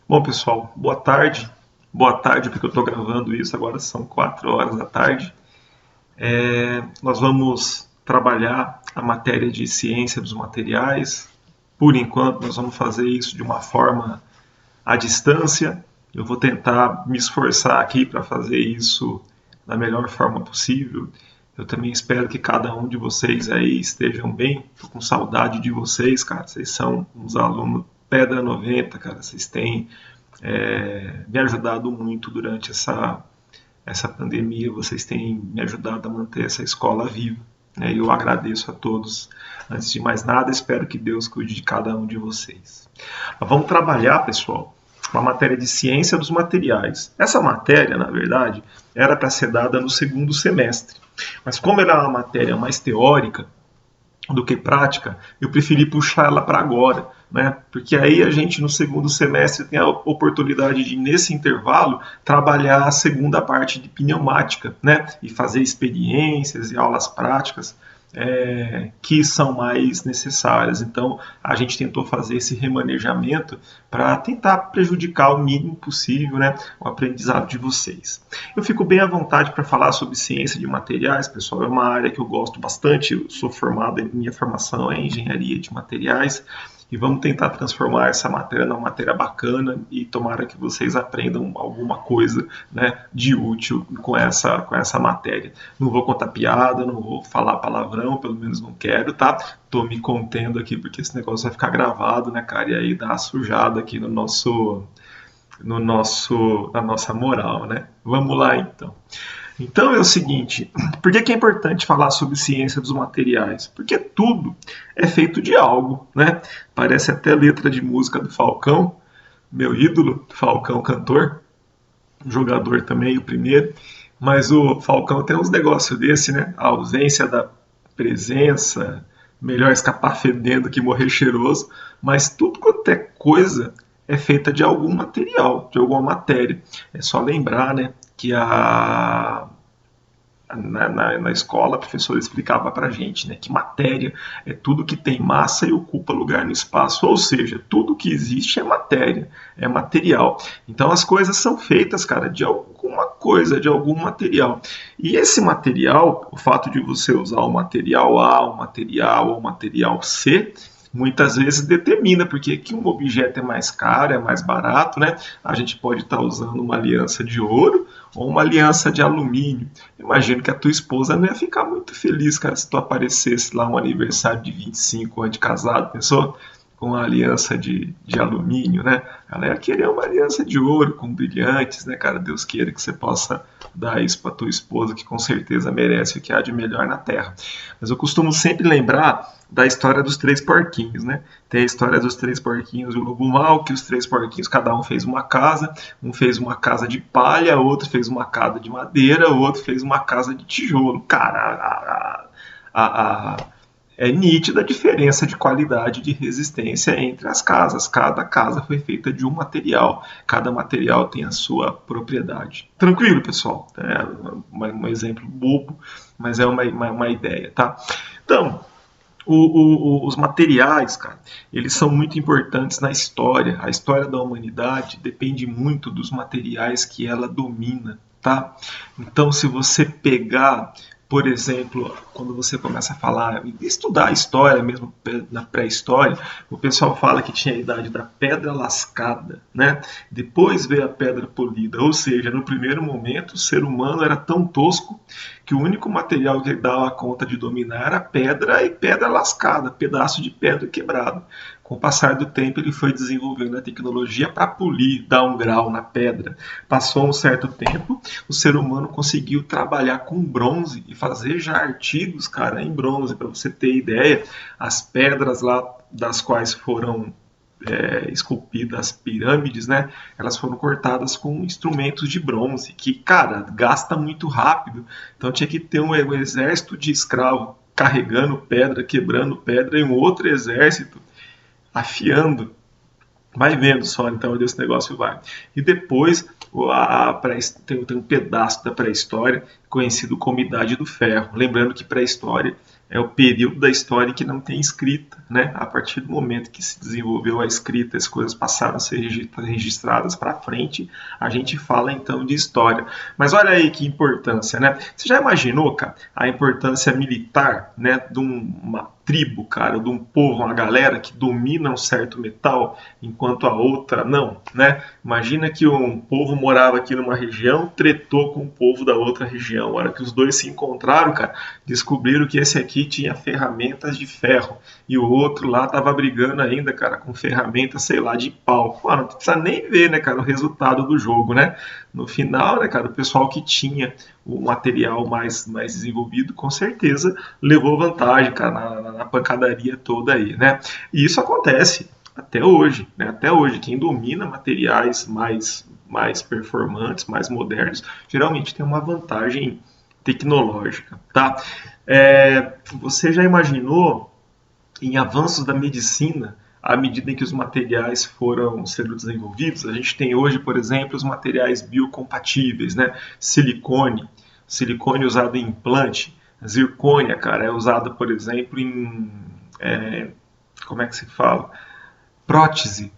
Bom, pessoal, boa tarde. Boa tarde, porque eu estou gravando isso, agora são 4 horas da tarde. Nós vamos trabalhar a matéria de ciência dos materiais. Por enquanto, nós vamos fazer isso de uma forma à distância. Eu vou tentar me esforçar aqui para fazer isso da melhor forma possível. Eu também espero que cada um de vocês aí estejam bem. Estou com saudade de vocês, cara. Vocês são uns alunos pedra 90, cara. Vocês têm me ajudado muito durante essa pandemia. Vocês têm me ajudado a manter essa escola viva. Né? Eu agradeço a todos. Antes de mais nada, espero que Deus cuide de cada um de vocês. Nós vamos trabalhar, pessoal, uma matéria de ciência dos materiais. Essa matéria, na verdade, era para ser dada no segundo semestre. Mas como ela é uma matéria mais teórica do que prática, eu preferi puxar ela para agora, né? Porque aí a gente no segundo semestre tem a oportunidade de, nesse intervalo, trabalhar a segunda parte de pneumática, né? E fazer experiências e aulas práticas que são mais necessárias. Então, a gente tentou fazer esse remanejamento para tentar prejudicar o mínimo possível, né, o aprendizado de vocês. Eu fico bem à vontade para falar sobre ciência de materiais, pessoal. É uma área que eu gosto bastante. Eu sou formado, minha formação é em engenharia de materiais. E vamos tentar transformar essa matéria numa matéria bacana e tomara que vocês aprendam alguma coisa, né, de útil com essa matéria. Não vou contar piada, não vou falar palavrão, pelo menos não quero, tá? Tô me contendo aqui porque esse negócio vai ficar gravado, né, cara? E aí dá uma sujada aqui na nossa moral, né? Vamos lá, então. Então é o seguinte, por que é importante falar sobre ciência dos materiais? Porque tudo é feito de algo, né? Parece até letra de música do Falcão, meu ídolo, Falcão cantor, jogador também, o primeiro. Mas o Falcão tem uns negócios desse, né? A ausência da presença, melhor escapar fedendo que morrer cheiroso. Mas tudo quanto é coisa é feita de algum material, de alguma matéria. É só lembrar, né, que na escola a professora explicava para a gente, né, que matéria é tudo que tem massa e ocupa lugar no espaço, ou seja, tudo que existe é matéria, é material. Então as coisas são feitas, cara, de alguma coisa, de algum material. E esse material, o fato de você usar o material A, o material ou o material C, muitas vezes determina porque que um objeto é mais caro, é mais barato, né? A gente pode estar usando uma aliança de ouro ou uma aliança de alumínio. Imagino que a tua esposa não ia ficar muito feliz, cara, se tu aparecesse lá um aniversário de 25 anos de casado, pensou? Com uma aliança de alumínio, né? Ela ia querer uma aliança de ouro com brilhantes, né, cara? Deus queira que você possa dar isso para tua esposa, que com certeza merece o que há de melhor na Terra. Mas eu costumo sempre lembrar da história dos três porquinhos, né? Tem a história dos três porquinhos e o lobo mau, que os três porquinhos, cada um fez uma casa, um fez uma casa de palha, outro fez uma casa de madeira, o outro fez uma casa de tijolo. Cara, é nítida a diferença de qualidade de resistência entre as casas. Cada casa foi feita de um material. Cada material tem a sua propriedade. Tranquilo, pessoal? É um exemplo bobo, mas é uma ideia, tá? Então, os materiais, cara, eles são muito importantes na história. A história da humanidade depende muito dos materiais que ela domina, tá? Então, se você pegar, por exemplo, quando você começa a falar, estudar a história mesmo na pré-história, o pessoal fala que tinha a idade da pedra lascada, né? Depois veio a pedra polida, ou seja, no primeiro momento o ser humano era tão tosco que o único material que ele dava conta de dominar era pedra e pedra lascada, pedaço de pedra quebrado. Com o passar do tempo, ele foi desenvolvendo a tecnologia para polir, dar um grau na pedra. Passou um certo tempo, o ser humano conseguiu trabalhar com bronze e fazer já artigos, cara, em bronze. Para você ter ideia, as pedras lá das quais foram esculpidas as pirâmides, né? Elas foram cortadas com instrumentos de bronze, que, cara, gasta muito rápido. Então tinha que ter um exército de escravos carregando pedra, quebrando pedra, e um outro exército afiando. Vai vendo só, então, onde esse negócio vai. E depois tem um pedaço da pré-história conhecido como Idade do Ferro. Lembrando que pré-história é o período da história que não tem escrita, né? A partir do momento que se desenvolveu a escrita, as coisas passaram a ser registradas para frente, a gente fala então de história. Mas olha aí que importância, né? Você já imaginou, cara, a importância militar, né, de uma tribo, cara, de um povo, uma galera que domina um certo metal, enquanto a outra não, né? Imagina que um povo morava aqui numa região, tretou com o povo da outra região. A hora que os dois se encontraram, cara, descobriram que esse aqui tinha ferramentas de ferro e o outro lá tava brigando ainda, cara, com ferramentas, sei lá, de pau. Pô, não precisa nem ver, né, cara, o resultado do jogo, né? No final, né, cara, o pessoal que tinha o material mais desenvolvido, com certeza levou vantagem, cara, na pancadaria toda aí, né? E isso acontece até hoje, né? Até hoje, quem domina materiais mais performantes, mais modernos, geralmente tem uma vantagem tecnológica, tá? Você já imaginou em avanços da medicina, à medida em que os materiais foram sendo desenvolvidos? A gente tem hoje, por exemplo, os materiais biocompatíveis, né? Silicone usado em implante, zircônia, cara, é usada, por exemplo, em como é que se fala? Prótese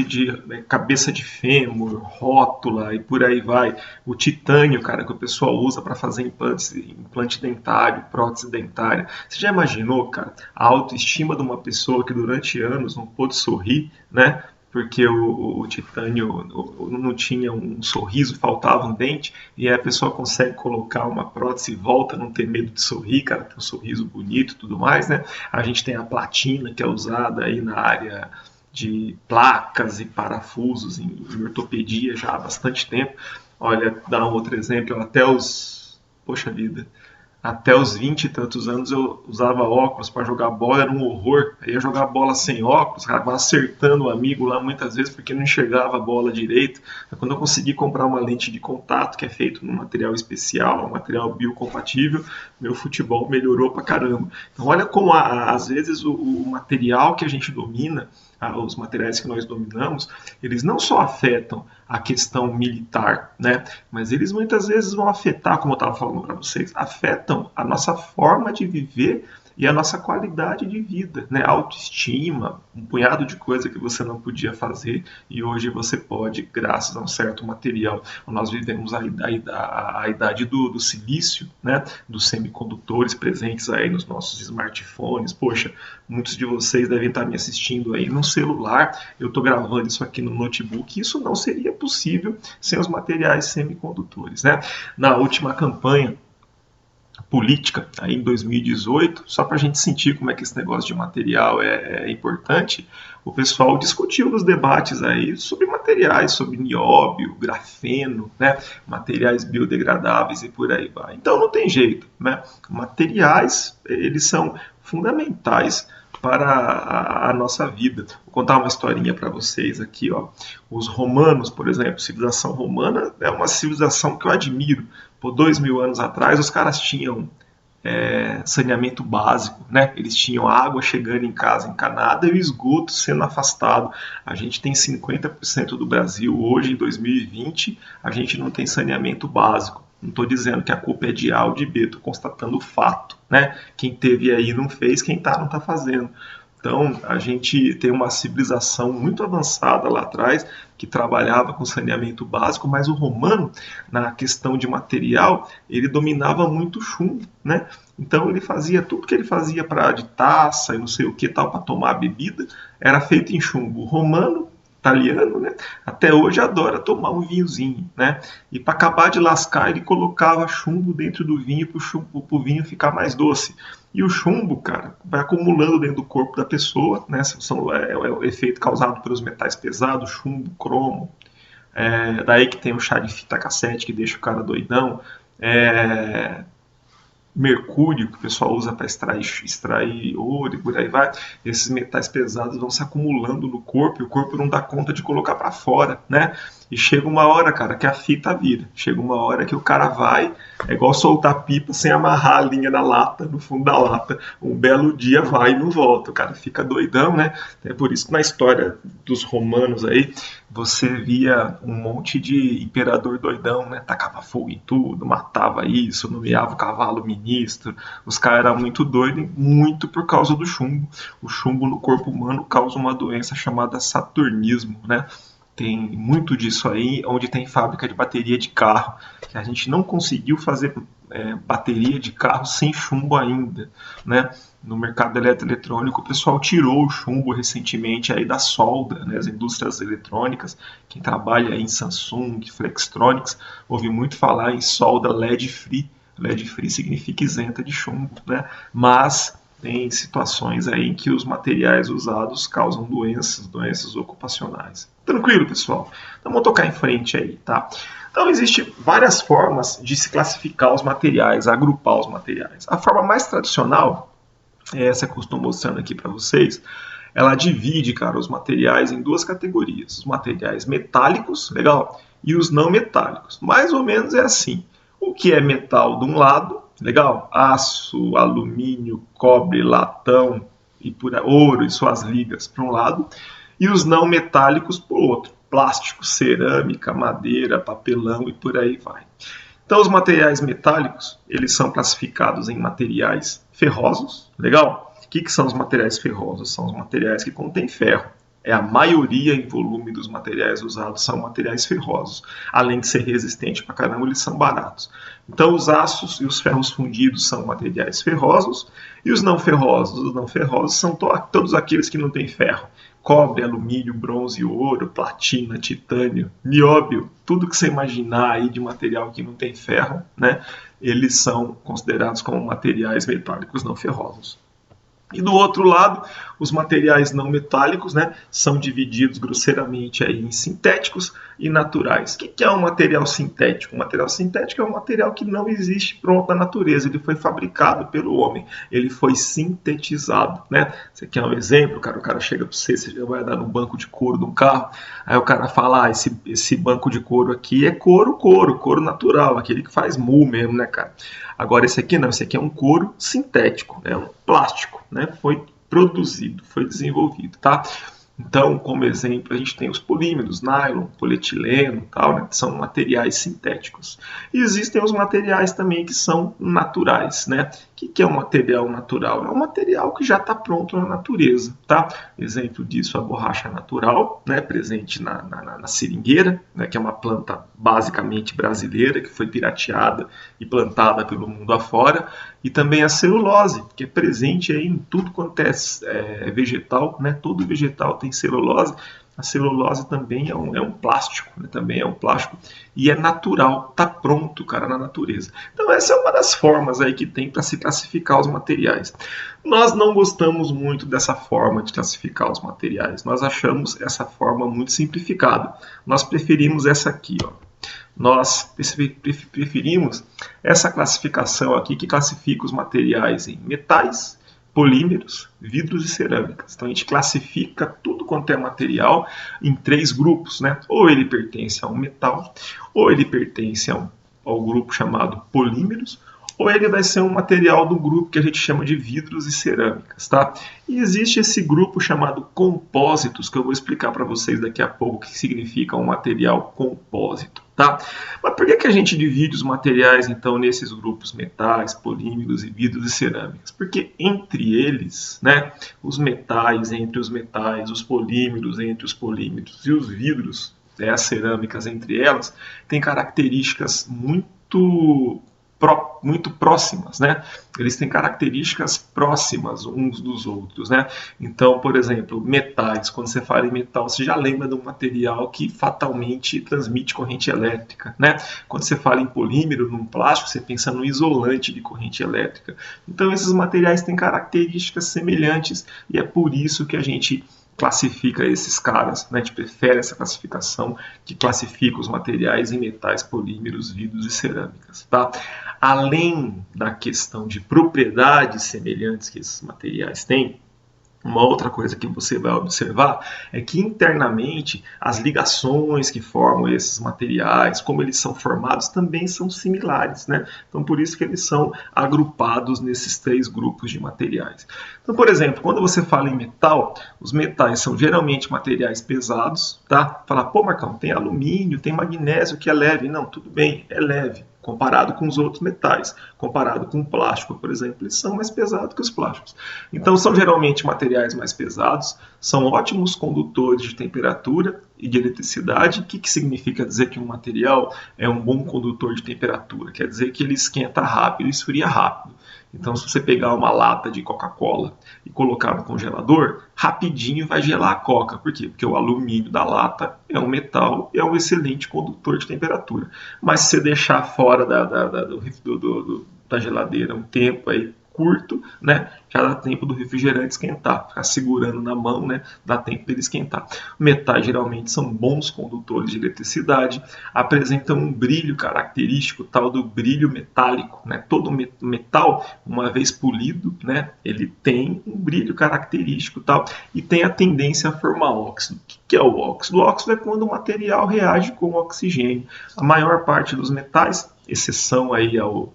de cabeça de fêmur, rótula e por aí vai. O titânio, cara, que o pessoal usa para fazer implante dentário, prótese dentária. Você já imaginou, cara, a autoestima de uma pessoa que durante anos não pôde sorrir, né? Porque o titânio não tinha um sorriso, faltava um dente, e aí a pessoa consegue colocar uma prótese e volta, não ter medo de sorrir, cara, tem um sorriso bonito e tudo mais, né? A gente tem a platina, que é usada aí na área de placas e parafusos em ortopedia já há bastante tempo. Olha, dá um outro exemplo, poxa vida, até os 20 e tantos anos eu usava óculos para jogar bola, era um horror. Eu ia jogar bola sem óculos, acabava acertando o amigo lá muitas vezes porque não enxergava a bola direito. Quando eu consegui comprar uma lente de contato que é feito num material especial, um material biocompatível, meu futebol melhorou pra caramba. Então olha como às vezes o material que a gente domina, os materiais que nós dominamos, eles não só afetam a questão militar, né? Mas eles muitas vezes vão afetar, como eu estava falando para vocês, afetam a nossa forma de viver e a nossa qualidade de vida, né? Autoestima, um punhado de coisa que você não podia fazer e hoje você pode, graças a um certo material. Nós vivemos a idade do silício, né? Dos semicondutores presentes aí nos nossos smartphones. Poxa, muitos de vocês devem estar me assistindo aí no celular. Eu estou gravando isso aqui no notebook. Isso não seria possível sem os materiais semicondutores, né? Na última campanha política aí em 2018, só para a gente sentir como é que esse negócio de material é importante, o pessoal discutiu nos debates aí sobre materiais, sobre nióbio, grafeno, né, materiais biodegradáveis e por aí vai. Então não tem jeito, né? Materiais, eles são fundamentais para a nossa vida. Vou contar uma historinha para vocês aqui, ó. Os romanos, por exemplo, civilização romana é uma civilização que eu admiro. Por 2000 anos atrás, os caras tinham saneamento básico, né? Eles tinham água chegando em casa encanada e o esgoto sendo afastado. A gente tem 50% do Brasil hoje, em 2020, a gente não tem saneamento básico. Não estou dizendo que a culpa é de A ou de B, estou constatando o fato, né? Quem teve aí não fez, quem tá não está fazendo. Então, a gente tem uma civilização muito avançada lá atrás, que trabalhava com saneamento básico, mas o romano, na questão de material, ele dominava muito o chumbo, né? Então, ele fazia tudo que ele fazia de taça e não sei o que tal, para tomar bebida, era feito em chumbo. O romano, italiano, né? Até hoje adora tomar um vinhozinho, né? E para acabar de lascar, ele colocava chumbo dentro do vinho para o vinho ficar mais doce. E o chumbo, cara, vai acumulando dentro do corpo da pessoa, né? É o efeito causado pelos metais pesados, chumbo, cromo. Daí que tem o chá de fita cassete que deixa o cara doidão. Mercúrio, que o pessoal usa para extrair ouro e por aí vai, esses metais pesados vão se acumulando no corpo e o corpo não dá conta de colocar para fora, né? E chega uma hora, cara, que a fita vira. Chega uma hora que o cara vai, é igual soltar pipa sem amarrar a linha na lata, no fundo da lata. Um belo dia vai e não volta. O cara fica doidão, né? É por isso que na história dos romanos aí, você via um monte de imperador doidão, né? Tacava fogo em tudo, matava isso, nomeava o cavalo menino sinistro, os caras eram muito doidos, muito por causa do chumbo. O chumbo no corpo humano causa uma doença chamada saturnismo, né? Tem muito disso aí, onde tem fábrica de bateria de carro, que a gente não conseguiu fazer bateria de carro sem chumbo ainda, né? No mercado eletrônico, o pessoal tirou o chumbo recentemente aí da solda, né? As indústrias eletrônicas, quem trabalha aí em Samsung, Flextronics, ouve muito falar em solda LED free. LED free significa isenta de chumbo, né? Mas tem situações aí em que os materiais usados causam doenças ocupacionais. Tranquilo, pessoal? Então vamos tocar em frente aí, tá? Então existem várias formas de se classificar os materiais, agrupar os materiais. A forma mais tradicional é essa que eu estou mostrando aqui para vocês. Ela divide, cara, os materiais em duas categorias. Os materiais metálicos, legal? E os não metálicos. Mais ou menos é assim. O que é metal de um lado, legal? Aço, alumínio, cobre, latão, ouro e suas ligas para um lado. E os não metálicos para o outro. Plástico, cerâmica, madeira, papelão e por aí vai. Então, os materiais metálicos, eles são classificados em materiais ferrosos, legal? O que são os materiais ferrosos? São os materiais que contêm ferro. A maioria em volume dos materiais usados são materiais ferrosos. Além de ser resistente pra caramba, eles são baratos. Então, os aços e os ferros fundidos são materiais ferrosos. E os não ferrosos são todos aqueles que não têm ferro. Cobre, alumínio, bronze, ouro, platina, titânio, nióbio, tudo que você imaginar aí de material que não tem ferro, né? Eles são considerados como materiais metálicos não ferrosos. E do outro lado, os materiais não metálicos, né, são divididos grosseiramente aí em sintéticos e naturais. O que é um material sintético? Um material sintético é um material que não existe pronto na natureza, ele foi fabricado pelo homem, ele foi sintetizado, né? Você quer um exemplo, cara? O cara chega para você já vai dar no banco de couro de um carro, aí o cara fala, esse banco de couro aqui é couro natural, aquele que faz mu mesmo, né, cara? Agora esse aqui não, esse aqui é um couro sintético, né, um plástico, né, foi produzido, foi desenvolvido, tá? Então, como exemplo, a gente tem os polímeros, nylon, polietileno, tal, né, que são materiais sintéticos. E existem os materiais também que são naturais, né? O que é um material natural? É um material que já está pronto na natureza, tá? Exemplo disso, a borracha natural, né, presente na seringueira, né, que é uma planta basicamente brasileira, que foi pirateada e plantada pelo mundo afora. E também a celulose, que é presente aí em tudo quanto é vegetal, né? Todo vegetal tem celulose. A celulose também é um plástico, né? Também é um plástico e é natural, está pronto, cara, na natureza. Então essa é uma das formas aí que tem para se classificar os materiais. Nós não gostamos muito dessa forma de classificar os materiais. Nós achamos essa forma muito simplificada. Nós preferimos essa aqui, ó. Nós preferimos essa classificação aqui que classifica os materiais em metais, polímeros, vidros e cerâmicas. Então a gente classifica tudo quanto é material em 3 grupos, né? Ou ele pertence a um metal, ou ele pertence ao grupo chamado polímeros, ou ele vai ser um material do grupo que a gente chama de vidros e cerâmicas, tá? E existe esse grupo chamado compósitos, que eu vou explicar para vocês daqui a pouco o que significa um material compósito, tá? Mas por que a gente divide os materiais, então, nesses grupos metais, polímeros e vidros e cerâmicas? Porque entre eles, né, os metais entre os metais, os polímeros entre os polímeros e os vidros, né, as cerâmicas entre elas, têm características muito próximas, né? Eles têm características próximas uns dos outros, né? Então, por exemplo, metais, quando você fala em metal, você já lembra de um material que fatalmente transmite corrente elétrica, né? Quando você fala em polímero, num plástico, você pensa no isolante de corrente elétrica. Então, esses materiais têm características semelhantes e é por isso que a gente classifica esses caras, né? A gente prefere essa classificação que classifica os materiais em metais, polímeros, vidros e cerâmicas, tá? Além da questão de propriedades semelhantes que esses materiais têm, uma outra coisa que você vai observar é que internamente as ligações que formam esses materiais, como eles são formados, também são similares, né? Então por isso que eles são agrupados nesses 3 grupos de materiais. Então, por exemplo, quando você fala em metal, os metais são geralmente materiais pesados, tá? Fala, pô, Marcão, tem alumínio, tem magnésio que é leve. Não, tudo bem, é leve. comparado com os outros metais, comparado com o plástico, por exemplo, eles são mais pesados que os plásticos. Então são geralmente materiais mais pesados, são ótimos condutores de temperatura e de eletricidade. O que significa dizer que um material é um bom condutor de temperatura? Quer dizer que ele esquenta rápido e esfria rápido. Então, se você pegar uma lata de Coca-Cola e colocar no congelador, rapidinho vai gelar a Coca. Por quê? Porque o alumínio da lata é um metal e é um excelente condutor de temperatura. Mas se você deixar fora da geladeira um tempo aí curto, né, já dá tempo do refrigerante esquentar, ficar segurando na mão, né, dá tempo dele esquentar. Metais geralmente são bons condutores de eletricidade, apresentam um brilho característico, tal do brilho metálico, né? Todo metal, uma vez polido, né, ele tem um brilho característico, tal, e tem a tendência a formar óxido. O que é o óxido? O óxido é quando o material reage com o oxigênio. A maior parte dos metais, exceção aí ao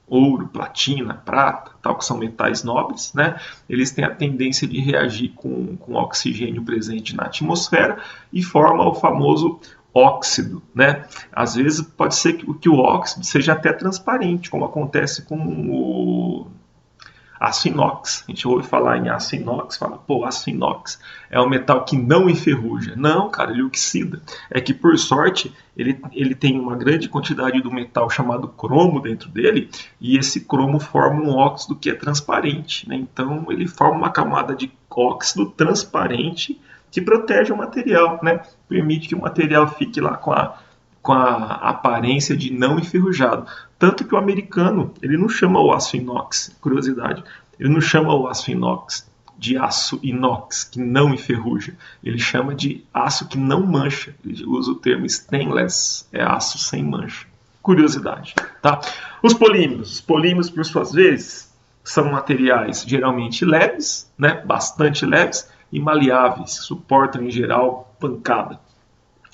ouro, platina, prata, tal, que são metais nobres, né? Eles têm a tendência de reagir com o oxigênio presente na atmosfera e forma o famoso óxido, né? Às vezes pode ser que o óxido seja até transparente, como acontece com o aço inox. A gente ouve falar em aço inox, fala, pô, aço inox é um metal que não enferruja. Não, cara, ele oxida. É que, por sorte, ele tem uma grande quantidade do metal chamado cromo dentro dele, e esse cromo forma um óxido que é transparente, né? Então, ele forma uma camada de óxido transparente que protege o material, né? Permite que o material fique lá com a aparência de não enferrujado. Tanto que o americano, ele não chama o aço inox, curiosidade, ele não chama o aço inox de aço inox, que não enferruja. Ele chama de aço que não mancha. Ele usa o termo stainless, é aço sem mancha. Curiosidade, tá? Os polímeros, por suas vezes, são materiais geralmente leves, né? Bastante leves e maleáveis, suportam em geral pancada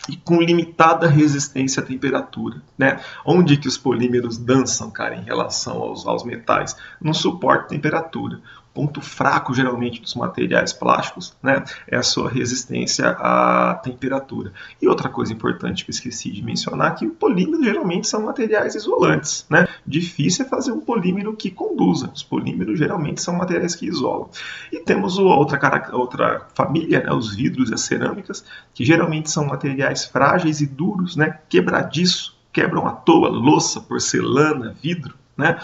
e com limitada resistência à temperatura, né? Onde que os polímeros dançam, cara, em relação aos metais? Não suporta temperatura. Ponto fraco, geralmente, dos materiais plásticos, né, é a sua resistência à temperatura. E outra coisa importante que eu esqueci de mencionar, que o polímero geralmente são materiais isolantes, né? Difícil é fazer um polímero que conduza. Os polímeros geralmente são materiais que isolam. E temos outra família, né, os vidros e as cerâmicas, que geralmente são materiais frágeis e duros, né, quebradiço, quebram à toa, louça, porcelana, vidro, né?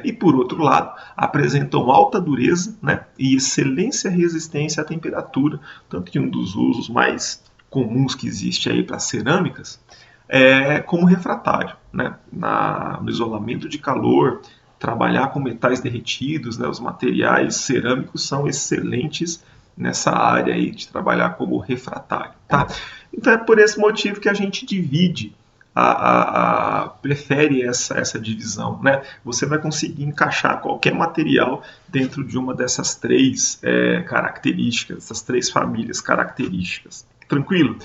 E por outro lado, apresentam alta dureza, né, e excelência resistência à temperatura, tanto que um dos usos mais comuns que existe aí para cerâmicas é como refratário, né, no isolamento de calor, trabalhar com metais derretidos, né, os materiais cerâmicos são excelentes nessa área aí de trabalhar como refratário, tá? Então é por esse motivo que a gente divide prefere essa divisão, né? Você vai conseguir encaixar qualquer material dentro de uma dessas três características, essas três famílias características. Tranquilo?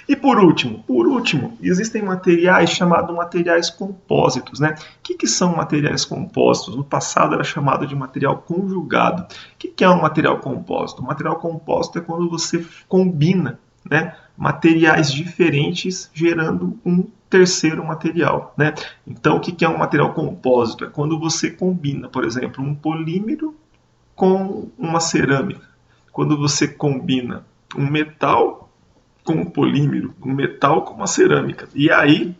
E por último, existem materiais chamados materiais compósitos, né? O que são materiais compósitos? No passado era chamado de material conjugado. O que é um material compósito? Um material compósito é quando você combina, né, materiais diferentes gerando um terceiro material, né? Então, o que é um material compósito? É quando você combina, por exemplo, um polímero com uma cerâmica. Quando você combina um metal com um polímero, um metal com uma cerâmica. E aí,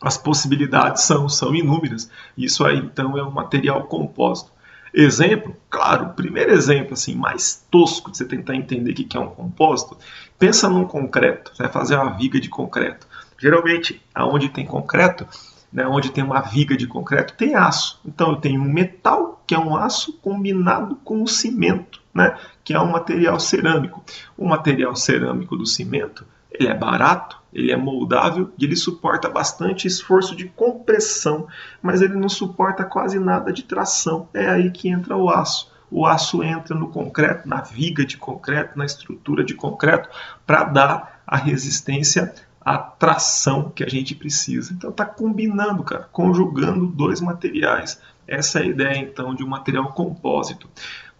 as possibilidades são inúmeras. Isso aí, então, é um material compósito. Exemplo, claro, o primeiro exemplo assim, mais tosco de você tentar entender o que é um compósito, pensa num concreto, você vai fazer uma viga de concreto. Geralmente, aonde tem concreto, né, onde tem uma viga de concreto, tem aço. Então, eu tenho um metal, que é um aço, combinado com o cimento, né, que é um material cerâmico. O material cerâmico do cimento, ele é barato, ele é moldável e ele suporta bastante esforço de compressão, mas ele não suporta quase nada de tração. É aí que entra o aço. O aço entra no concreto, na viga de concreto, na estrutura de concreto, para dar a resistência à tração que a gente precisa. Então está combinando, cara, conjugando dois materiais. Essa é a ideia, então, de um material compósito.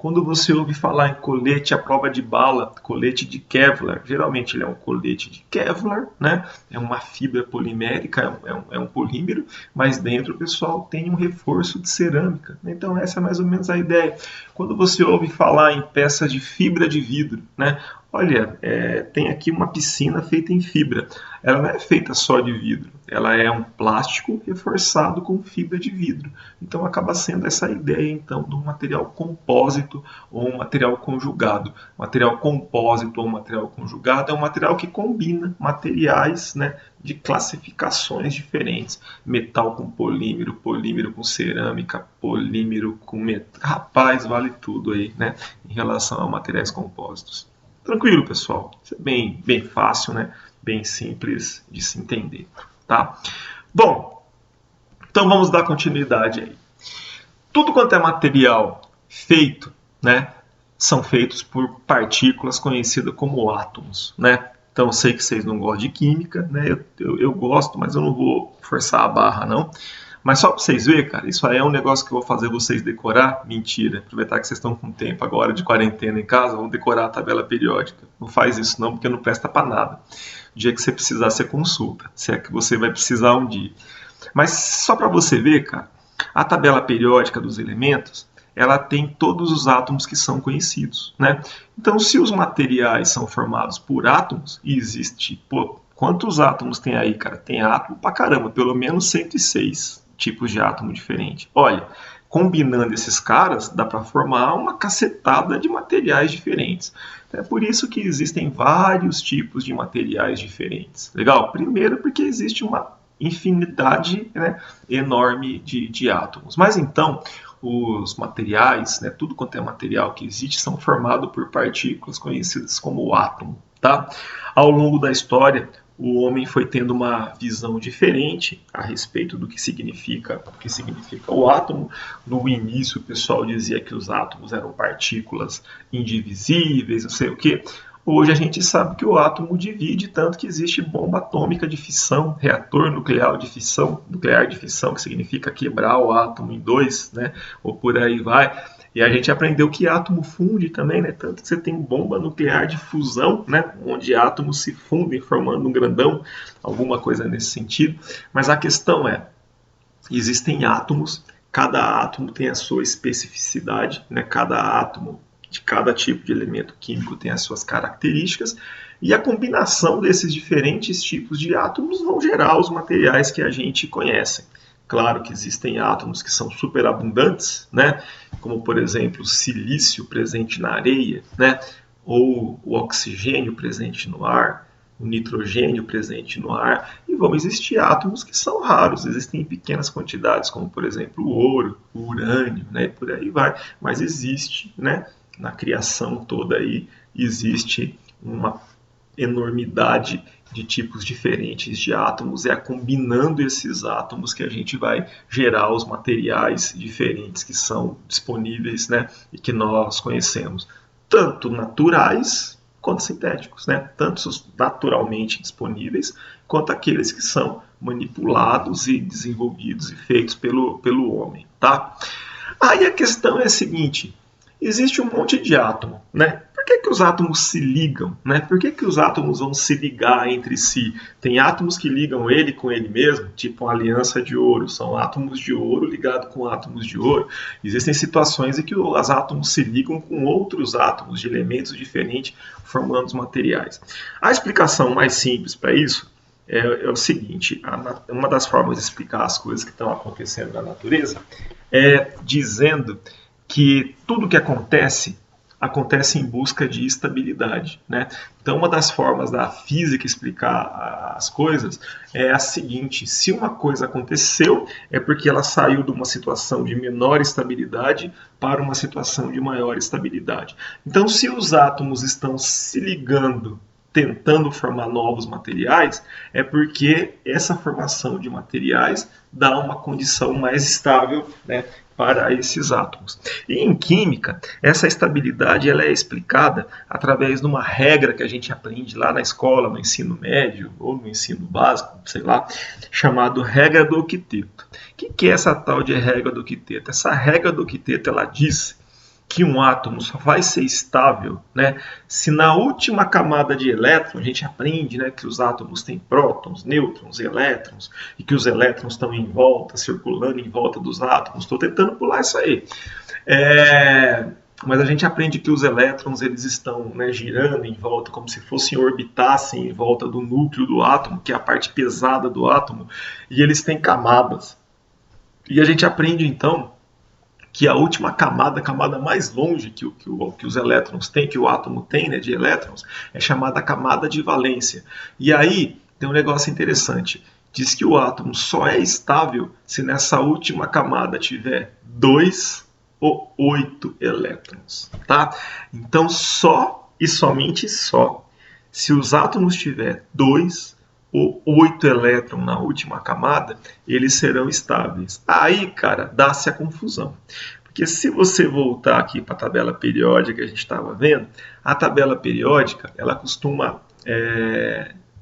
Quando você ouve falar em colete à prova de bala, colete de Kevlar, geralmente ele é um colete de Kevlar, né? É uma fibra polimérica, é um polímero, mas dentro, pessoal, tem um reforço de cerâmica. Então essa é mais ou menos a ideia. Quando você ouve falar em peças de fibra de vidro, né? Olha, tem aqui uma piscina feita em fibra. Ela não é feita só de vidro, ela é um plástico reforçado com fibra de vidro. Então acaba sendo essa ideia então do material compósito ou um material conjugado. Material compósito ou material conjugado é um material que combina materiais, né, de classificações diferentes. Metal com polímero, polímero com cerâmica, polímero com metal. Rapaz, vale tudo aí, né, em relação a materiais compósitos. Tranquilo, pessoal. Isso é bem fácil, né? Bem simples de se entender, tá? Bom, então vamos dar continuidade aí. Tudo quanto é material feito, né, são feitos por partículas conhecidas como átomos, né? Então eu sei que vocês não gostam de química, né? Eu gosto, mas eu não vou forçar a barra, não. Mas só para vocês verem, cara, isso aí é um negócio que eu vou fazer vocês decorar. Mentira. Aproveitar que vocês estão com tempo agora de quarentena em casa, vão decorar a tabela periódica. Não faz isso não, porque não presta para nada. O dia que você precisar, você consulta. Se é que você vai precisar um dia. Mas só para você ver, cara, a tabela periódica dos elementos, ela tem todos os átomos que são conhecidos, né? Então, se os materiais são formados por átomos, e existe, quantos átomos tem aí, cara? Tem átomo pra caramba, pelo menos 106 tipos de átomo diferentes. Olha, combinando esses caras, dá para formar uma cacetada de materiais diferentes. É por isso que existem vários tipos de materiais diferentes. Legal? Primeiro, porque existe uma infinidade, né, enorme de átomos. Mas então, os materiais, né, tudo quanto é material que existe, são formados por partículas conhecidas como átomo. Tá? Ao longo da história, o homem foi tendo uma visão diferente a respeito do que significa o átomo. No início, o pessoal dizia que os átomos eram partículas indivisíveis, não sei o quê. Hoje a gente sabe que o átomo divide, tanto que existe bomba atômica de fissão, reator nuclear de fissão, que significa quebrar o átomo em dois, né? Ou por aí vai. E a gente aprendeu que átomo funde também, né? Tanto que você tem bomba nuclear de fusão, né? Onde átomos se fundem formando um grandão, alguma coisa nesse sentido. Mas a questão é, existem átomos, cada átomo tem a sua especificidade, né? Cada átomo de cada tipo de elemento químico tem as suas características, e a combinação desses diferentes tipos de átomos vão gerar os materiais que a gente conhece. Claro que existem átomos que são superabundantes, né? Como, por exemplo, o silício presente na areia, né? Ou o oxigênio presente no ar, o nitrogênio presente no ar, e vão existir átomos que são raros, existem em pequenas quantidades, como, por exemplo, o ouro, o urânio, né? E por aí vai, mas existe, né? Na criação toda aí, existe uma enormidade de tipos diferentes de átomos, é combinando esses átomos que a gente vai gerar os materiais diferentes que são disponíveis, né, e que nós conhecemos, tanto naturais quanto sintéticos, né, tanto os naturalmente disponíveis quanto aqueles que são manipulados e desenvolvidos e feitos pelo homem, tá? Aí a questão é a seguinte: existe um monte de átomo, né? Por que os átomos se ligam, né? Por que os átomos vão se ligar entre si? Tem átomos que ligam ele com ele mesmo, tipo uma aliança de ouro. São átomos de ouro ligados com átomos de ouro. Existem situações em que os átomos se ligam com outros átomos de elementos diferentes, formando os materiais. A explicação mais simples para isso é o seguinte: uma das formas de explicar as coisas que estão acontecendo na natureza é dizendo que tudo que acontece em busca de estabilidade, né? Então, uma das formas da física explicar as coisas é a seguinte: se uma coisa aconteceu, é porque ela saiu de uma situação de menor estabilidade para uma situação de maior estabilidade. Então, se os átomos estão se ligando, tentando formar novos materiais, é porque essa formação de materiais dá uma condição mais estável, né, para esses átomos. E em química, essa estabilidade ela é explicada através de uma regra que a gente aprende lá na escola, no ensino médio ou no ensino básico, sei lá, chamado regra do octeto. O que é essa tal de regra do octeto? Essa regra do octeto ela diz que um átomo só vai ser estável, né, se na última camada de elétron, a gente aprende, né, que os átomos têm prótons, nêutrons, elétrons, e que os elétrons estão em volta, circulando em volta dos átomos. Estou tentando pular isso aí. Mas a gente aprende que os elétrons eles estão, né, girando em volta, como se fossem orbitassem em volta do núcleo do átomo, que é a parte pesada do átomo, e eles têm camadas. E a gente aprende, então, que a última camada, a camada mais longe que os elétrons têm, que o átomo tem, né, de elétrons, é chamada camada de valência. E aí tem um negócio interessante. Diz que o átomo só é estável se nessa última camada tiver 2 ou 8 elétrons. Tá? Então, só e somente só se os átomos tiverem 2 ou 8 elétrons na última camada, eles serão estáveis. Aí, cara, dá-se a confusão. Porque se você voltar aqui para a tabela periódica que a gente estava vendo, a tabela periódica ela costuma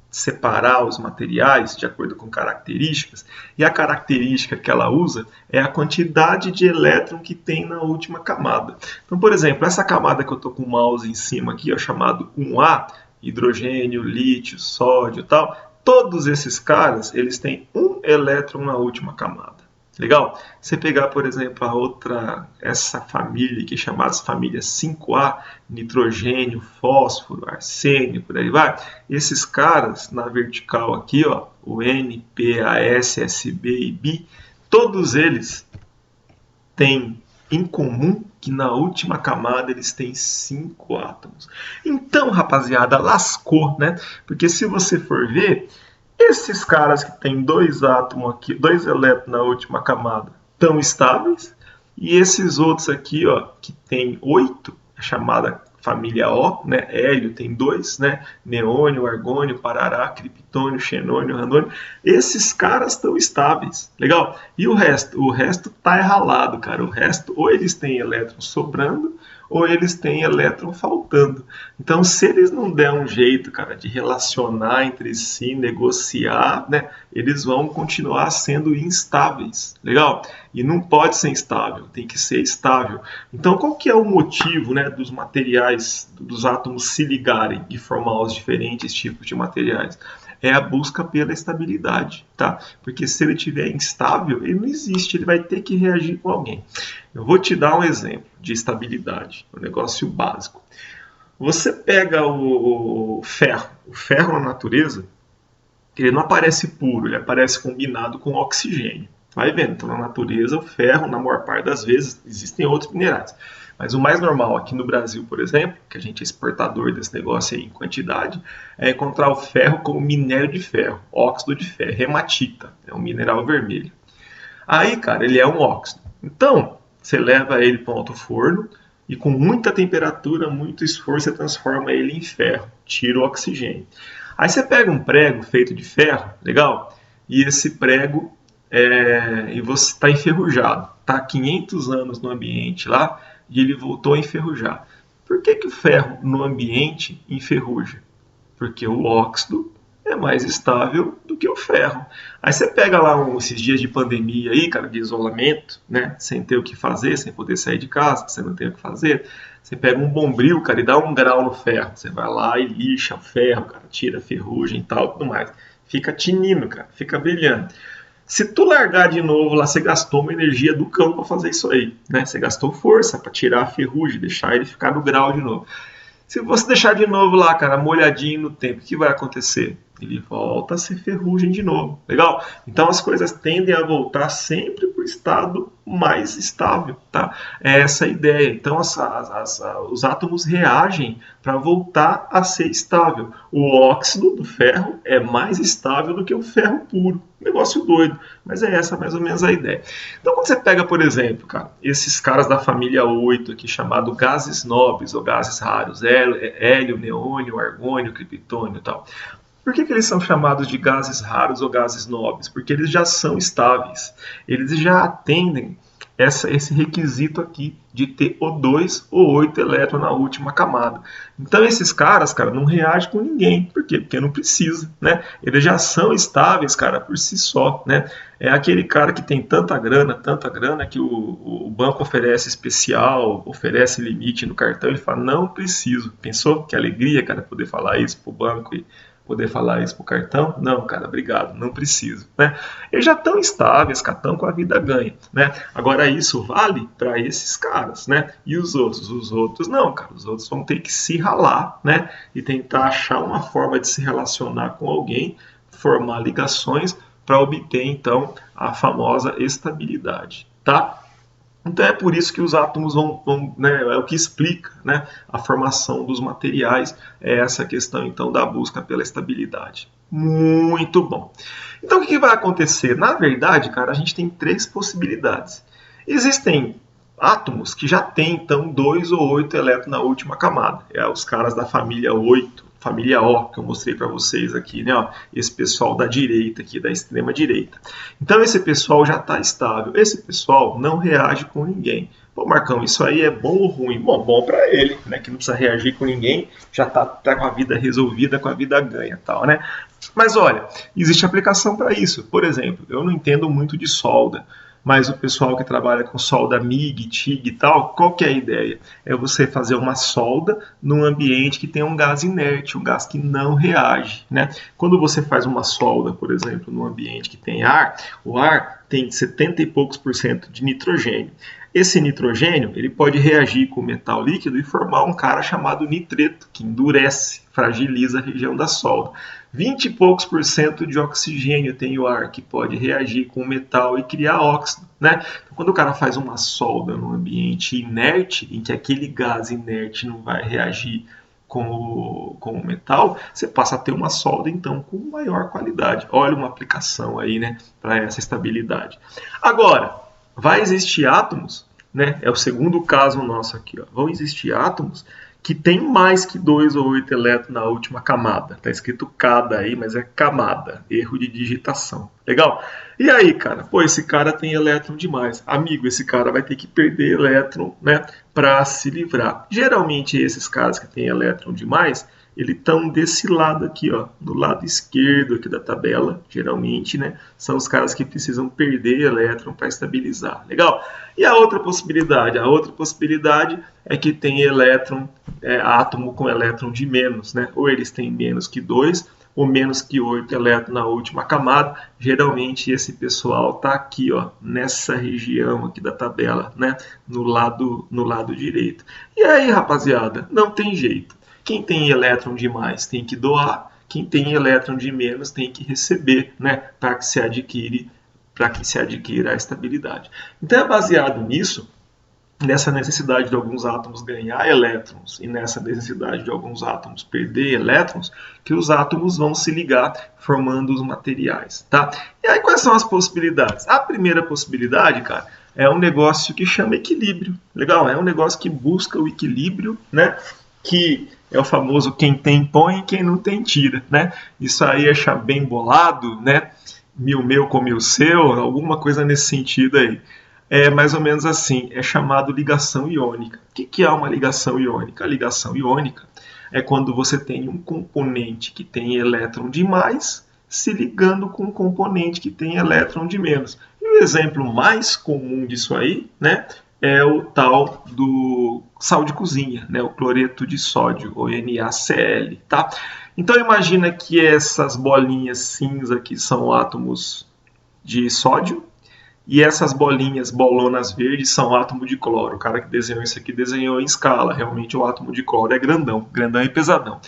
separar os materiais de acordo com características, e a característica que ela usa é a quantidade de elétron que tem na última camada. Então, por exemplo, essa camada que eu estou com o mouse em cima aqui, chamado 1A, hidrogênio, lítio, sódio e tal, todos esses caras, eles têm um elétron na última camada. Legal? Você pegar, por exemplo, essa família que é chamada família 5A, nitrogênio, fósforo, arsênio, por aí vai. Esses caras, na vertical aqui, ó, o N, P, A, S, S, B e B, todos eles têm em comum que na última camada eles têm 5 átomos. Então, rapaziada, lascou, né? Porque se você for ver, esses caras que têm 2 átomos aqui, 2 elétrons na última camada, estão estáveis, e esses outros aqui, ó, que tem 8, é chamada família O, né? Hélio tem 2, né? Neônio, argônio, parará, criptônio, xenônio, randônio. Esses caras estão estáveis, legal? E o resto tá ralado, cara. O resto, ou eles têm elétrons sobrando, ou eles têm elétron faltando. Então, se eles não der um jeito, cara, de relacionar entre si, negociar, né, eles vão continuar sendo instáveis, legal? E não pode ser instável, tem que ser estável. Então, qual que é o motivo, né, dos materiais, dos átomos se ligarem e formar os diferentes tipos de materiais? É a busca pela estabilidade, tá? Porque se ele estiver instável, ele não existe, ele vai ter que reagir com alguém. Eu vou te dar um exemplo de estabilidade, um negócio básico. Você pega o ferro na natureza, ele não aparece puro, ele aparece combinado com oxigênio. Vai vendo, então na natureza o ferro, na maior parte das vezes, existem outros minerais. Mas o mais normal aqui no Brasil, por exemplo, que a gente é exportador desse negócio aí em quantidade, é encontrar o ferro como minério de ferro, óxido de ferro, hematita, é um mineral vermelho. Aí, cara, ele é um óxido. Então, você leva ele para um alto forno e com muita temperatura, muito esforço, você transforma ele em ferro, tira o oxigênio. Aí você pega um prego feito de ferro, legal? E esse prego e você está enferrujado, está há 500 anos no ambiente lá e ele voltou a enferrujar. Por que o ferro no ambiente enferruja? Porque o óxido é mais estável do que o ferro. Aí você pega lá esses dias de pandemia aí, cara, de isolamento, né, sem ter o que fazer, sem poder sair de casa, você não tem o que fazer, você pega um bombril, cara, e dá 1 grau no ferro, você vai lá e lixa o ferro, cara, tira a ferrugem e tal, tudo mais. Fica tinindo, cara, fica brilhando. Se tu largar de novo lá, você gastou uma energia do cão para fazer isso aí, né? Você gastou força para tirar a ferrugem, deixar ele ficar no grau de novo. Se você deixar de novo lá, cara, molhadinho no tempo, o que vai acontecer? Ele volta a ser ferrugem de novo, legal? Então as coisas tendem a voltar sempre para o estado mais estável, tá? É essa a ideia. Então os átomos reagem para voltar a ser estável. O óxido do ferro é mais estável do que o ferro puro. Negócio doido, mas é essa mais ou menos a ideia. Então quando você pega, por exemplo, cara, esses caras da família 8 aqui, chamado gases nobres ou gases raros, hélio, neônio, argônio, criptônio e tal. Por que eles são chamados de gases raros ou gases nobres? Porque eles já são estáveis. Eles já atendem esse requisito aqui de ter O2 ou 8 elétrons na última camada. Então esses caras, cara, não reagem com ninguém. Por quê? Porque não precisa, né? Eles já são estáveis, cara, por si só, né? É aquele cara que tem tanta grana que o banco oferece especial, oferece limite no cartão, ele fala, não preciso. Pensou? Que alegria, cara, poder falar isso pro banco e poder falar isso pro cartão? Não, cara, obrigado, não preciso, né? Eles já estão estáveis, cara, estão com a vida ganha, né? Agora isso vale para esses caras, né? E os outros? Os outros não, cara, os outros vão ter que se ralar, né? E tentar achar uma forma de se relacionar com alguém, formar ligações para obter, então, a famosa estabilidade, tá? Então é por isso que os átomos vão né, é o que explica, né, a formação dos materiais, é essa questão então da busca pela estabilidade. Muito bom. Então o que vai acontecer? Na verdade, cara, a gente tem três possibilidades. Existem átomos que já têm então 2 ou 8 elétrons na última camada. É os caras da família 8, família O, que eu mostrei para vocês aqui, né? Ó, esse pessoal da direita aqui, da extrema direita. Então esse pessoal já está estável. Esse pessoal não reage com ninguém. Pô, Marcão, isso aí é bom ou ruim? Bom para ele, né? Que não precisa reagir com ninguém, já tá com a vida resolvida, com a vida ganha, tal, né? Mas olha, existe aplicação para isso. Por exemplo, eu não entendo muito de solda, mas o pessoal que trabalha com solda MIG, TIG e tal, qual que é a ideia? É você fazer uma solda num ambiente que tem um gás inerte, um gás que não reage, né? Quando você faz uma solda, por exemplo, num ambiente que tem ar, o ar tem 70 e poucos por cento de nitrogênio. Esse nitrogênio ele pode reagir com o metal líquido e formar um cara chamado nitreto, que endurece, fragiliza a região da solda. 20 e poucos por cento de oxigênio tem o ar, que pode reagir com o metal e criar óxido, né? Então, quando o cara faz uma solda num ambiente inerte, em que aquele gás inerte não vai reagir com o metal, você passa a ter uma solda, então, com maior qualidade. Olha uma aplicação aí, né, para essa estabilidade. Agora, vai existir átomos, né? É o segundo caso nosso aqui, ó. Vão existir átomos que tem mais que 2 ou 8 elétrons na última camada. Tá escrito cada aí, mas é camada. Erro de digitação. Legal? E aí, cara? Pô, esse cara tem elétron demais. Amigo, esse cara vai ter que perder elétron, né? Para se livrar. Geralmente, esses caras que têm elétron demais, eles estão desse lado aqui, ó, do lado esquerdo aqui da tabela, geralmente, né, são os caras que precisam perder elétron para estabilizar. Legal? E a outra possibilidade? A outra possibilidade é que tem elétron, átomo com elétron de menos, né? Ou eles têm menos que 2 ou menos que 8 elétrons na última camada. Geralmente esse pessoal está aqui, ó, nessa região aqui da tabela, né, no lado direito. E aí, rapaziada, não tem jeito. Quem tem elétron de mais tem que doar, quem tem elétron de menos tem que receber, né, para que se adquira a estabilidade. Então é baseado nisso, nessa necessidade de alguns átomos ganhar elétrons e nessa necessidade de alguns átomos perder elétrons, que os átomos vão se ligar formando os materiais, tá? E aí quais são as possibilidades? A primeira possibilidade, cara, é um negócio que chama equilíbrio. Legal? É um negócio que busca o equilíbrio, né? Que é o famoso quem tem põe e quem não tem tira, né? Isso aí é bem bolado, né? Mil meu com mil seu, alguma coisa nesse sentido aí. É mais ou menos assim, é chamado ligação iônica. O que é uma ligação iônica? A ligação iônica é quando você tem um componente que tem elétron de mais se ligando com um componente que tem elétron de menos. E o exemplo mais comum disso aí, né, é o tal do sal de cozinha, né, o cloreto de sódio, ou NaCl, tá? Então imagina que essas bolinhas cinza aqui são átomos de sódio, e essas bolinhas, bolonas verdes, são átomo de cloro. O cara que desenhou isso aqui desenhou em escala. Realmente o átomo de cloro é grandão, grandão e pesadão.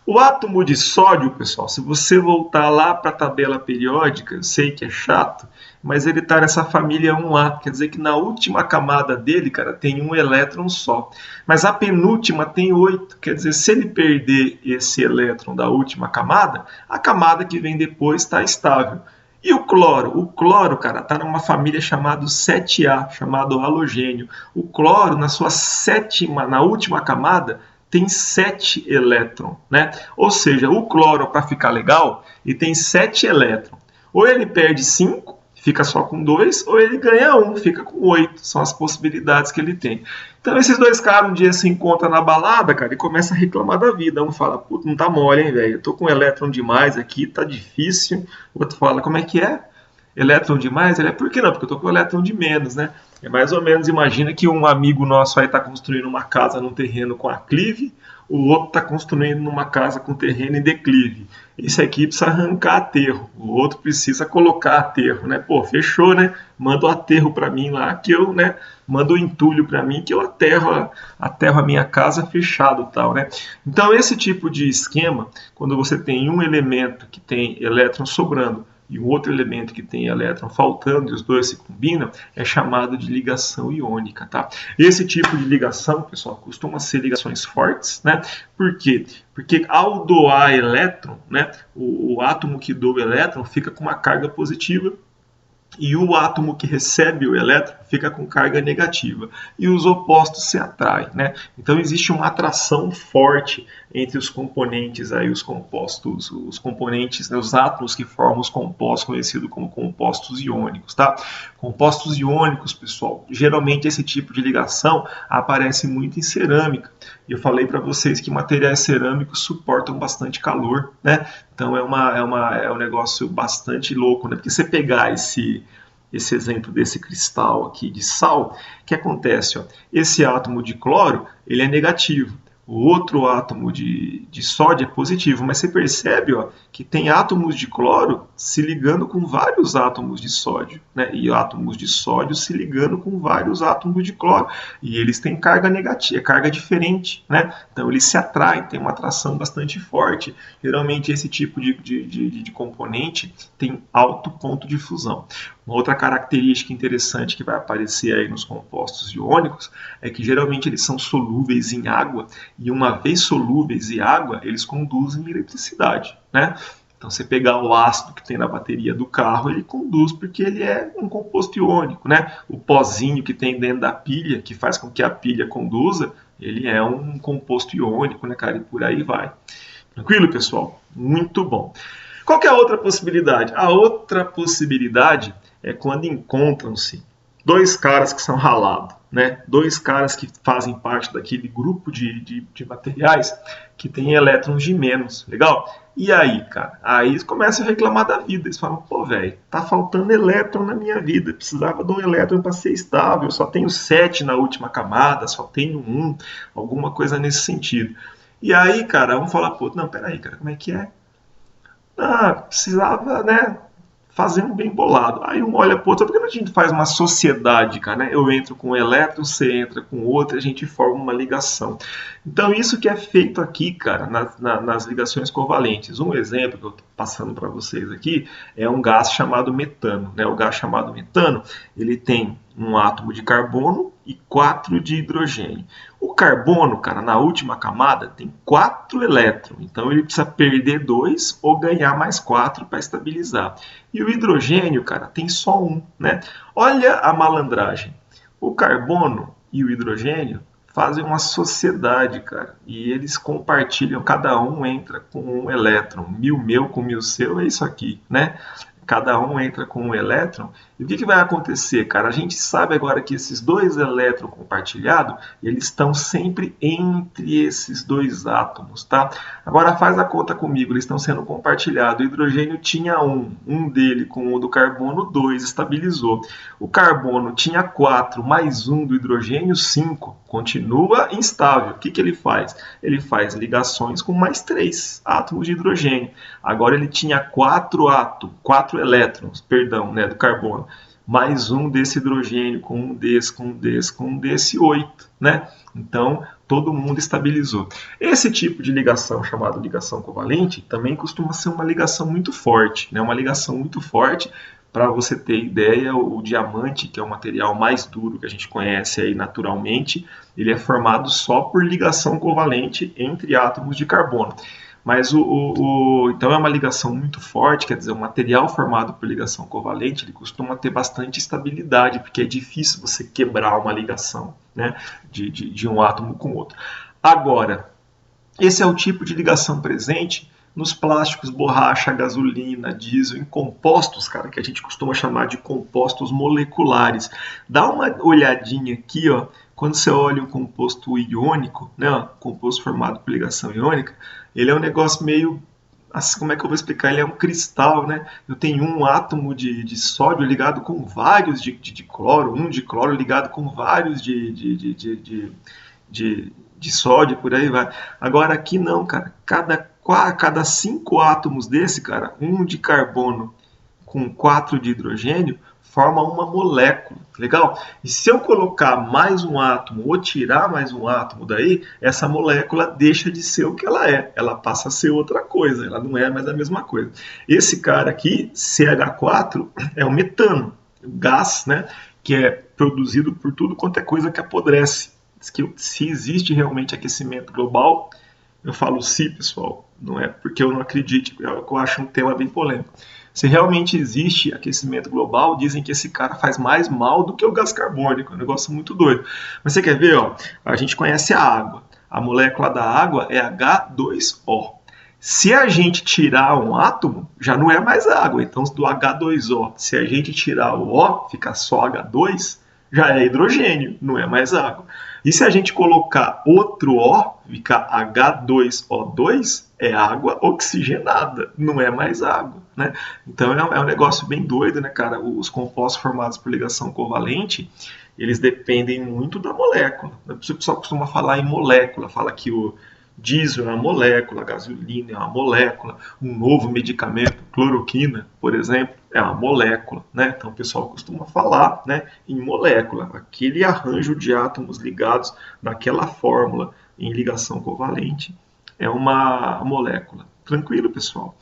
O átomo de sódio, pessoal, se você voltar lá para a tabela periódica, eu sei que é chato, mas ele está nessa família 1A, quer dizer que na última camada dele, cara, tem um elétron só. Mas a penúltima tem 8, quer dizer, se ele perder esse elétron da última camada, a camada que vem depois está estável. E o cloro? O cloro, cara, está numa família chamada 7A, chamado halogênio. O cloro, na última camada, tem 7 elétrons, né? Ou seja, o cloro, para ficar legal, ele tem 7 elétrons. Ou ele perde 5, fica só com 2, ou ele ganha 1, fica com 8. São as possibilidades que ele tem. Então esses dois caras um dia se encontram na balada, cara, e começam a reclamar da vida. Um fala, puta, não tá mole, hein, velho? Eu tô com elétron demais aqui, tá difícil. O outro fala, como é que é? Elétron demais? Ele é, por que não? Porque eu tô com elétron de menos, né? É mais ou menos, imagina que um amigo nosso aí tá construindo uma casa num terreno com aclive, o outro está construindo numa casa com terreno em declive. Esse aqui precisa arrancar aterro, o outro precisa colocar aterro, né? Pô, fechou, né? Manda o aterro para mim lá, que eu, né? Manda o entulho para mim, que eu aterro a minha casa fechado e tal, né? Então, esse tipo de esquema, quando você tem um elemento que tem elétron sobrando e um outro elemento que tem elétron faltando e os dois se combinam, é chamado de ligação iônica, tá? Esse tipo de ligação, pessoal, costuma ser ligações fortes, né? Por quê? Porque ao doar elétron, né, o átomo que doa o elétron fica com uma carga positiva e o átomo que recebe o elétron fica com carga negativa e os opostos se atraem, né? Então existe uma atração forte entre os componentes aí, os compostos, os componentes, né, os átomos que formam os compostos conhecidos como compostos iônicos, tá? Compostos iônicos, pessoal, geralmente esse tipo de ligação aparece muito em cerâmica. E eu falei para vocês que materiais cerâmicos suportam bastante calor, né? Então é um negócio bastante louco, né? Porque você pegar esse exemplo desse cristal aqui de sal, o que acontece? Ó, esse átomo de cloro ele é negativo, o outro átomo de sódio é positivo, mas você percebe, ó, que tem átomos de cloro se ligando com vários átomos de sódio, né? E átomos de sódio se ligando com vários átomos de cloro, e eles têm carga negativa, carga diferente, né? Então eles se atraem, tem uma atração bastante forte. Geralmente esse tipo de componente tem alto ponto de fusão. Uma outra característica interessante que vai aparecer aí nos compostos iônicos é que geralmente eles são solúveis em água e uma vez solúveis em água, eles conduzem eletricidade, né? Então, você pegar o ácido que tem na bateria do carro, ele conduz porque ele é um composto iônico, né? O pozinho que tem dentro da pilha, que faz com que a pilha conduza, ele é um composto iônico, né, cara? E por aí vai. Tranquilo, pessoal? Muito bom. Qual que é a outra possibilidade? A outra possibilidade é quando encontram-se dois caras que são ralados, né? Dois caras que fazem parte daquele grupo de materiais que tem elétrons de menos, legal? E aí, cara? Aí eles começam a reclamar da vida. Eles falam, pô, velho, tá faltando elétron na minha vida. Precisava de um elétron para ser estável. Só tenho 7 na última camada, só tenho 1. Alguma coisa nesse sentido. E aí, cara, um fala, pô, não, peraí, cara, como é que é? Ah, precisava, né, fazer um bem bolado. Aí um olha pro outro, por que a gente faz uma sociedade, cara, né? Eu entro com um elétron, você entra com outro, a gente forma uma ligação. Então isso que é feito aqui, cara, nas ligações covalentes. Um exemplo que eu estou passando para vocês aqui é um gás chamado metano, né? O gás chamado metano, ele tem um átomo de carbono e 4 de hidrogênio. O carbono, cara, na última camada tem 4 elétrons, então ele precisa perder 2 ou ganhar mais 4 para estabilizar. E o hidrogênio, cara, tem só 1, né? Olha a malandragem. O carbono e o hidrogênio fazem uma sociedade, cara, e eles compartilham, cada um entra com um elétron, 1000 meu com 1000 seu, é isso aqui, né? Cada um entra com um elétron. E o que vai acontecer, cara? A gente sabe agora que esses dois elétrons compartilhados, eles estão sempre entre esses dois átomos, tá? Agora faz a conta comigo, eles estão sendo compartilhados. O hidrogênio tinha um dele com o do carbono, 2, estabilizou. O carbono tinha 4, mais 1 do hidrogênio, 5. Continua instável. O que ele faz? Ele faz ligações com mais 3 átomos de hidrogênio. Agora ele tinha 4 elétrons, perdão, né, do carbono, mais um desse hidrogênio, com um desse, 8, né? Então, todo mundo estabilizou. Esse tipo de ligação, chamada ligação covalente, também costuma ser uma ligação muito forte, né? Uma ligação muito forte. Para você ter ideia, o diamante, que é o material mais duro que a gente conhece aí naturalmente, ele é formado só por ligação covalente entre átomos de carbono. Mas então é uma ligação muito forte, quer dizer, o material formado por ligação covalente, ele costuma ter bastante estabilidade, porque é difícil você quebrar uma ligação, né, de um átomo com outro. Agora, esse é o tipo de ligação presente nos plásticos, borracha, gasolina, diesel, em compostos, cara, que a gente costuma chamar de compostos moleculares. Dá uma olhadinha aqui, ó, quando você olha um composto iônico, né, um composto formado por ligação iônica, ele é um negócio meio, assim, como é que eu vou explicar? Ele é um cristal, né? Eu tenho um átomo de sódio ligado com vários de cloro, um de cloro ligado com vários de sódio, por aí vai. Agora aqui não, cara. Cada 5 átomos desse, cara, um de carbono com 4 de hidrogênio, forma uma molécula. Legal? E se eu colocar mais um átomo ou tirar mais um átomo daí, essa molécula deixa de ser o que ela é. Ela passa a ser outra coisa. Ela não é mais a mesma coisa. Esse cara aqui, CH4, é o metano. O gás, né? Que é produzido por tudo quanto é coisa que apodrece. Diz que se existe realmente aquecimento global, eu falo se, pessoal, não é porque eu não acredito, eu acho um tema bem polêmico. Se realmente existe aquecimento global, dizem que esse cara faz mais mal do que o gás carbônico, é um negócio muito doido. Mas você quer ver, ó, a gente conhece a água, a molécula da água é H2O. Se a gente tirar um átomo, já não é mais água, então do H2O, se a gente tirar o O, fica só H2, já é hidrogênio, não é mais água. E se a gente colocar outro O, fica H2O2, é água oxigenada, não é mais água, né? Então é um negócio bem doido, né, cara? Os compostos formados por ligação covalente, eles dependem muito da molécula. O pessoal costuma falar em molécula, fala que o diesel é uma molécula, a gasolina é uma molécula, um novo medicamento, cloroquina, por exemplo, é uma molécula, né? Então o pessoal costuma falar, né, em molécula, aquele arranjo de átomos ligados naquela fórmula em ligação covalente é uma molécula. Tranquilo, pessoal?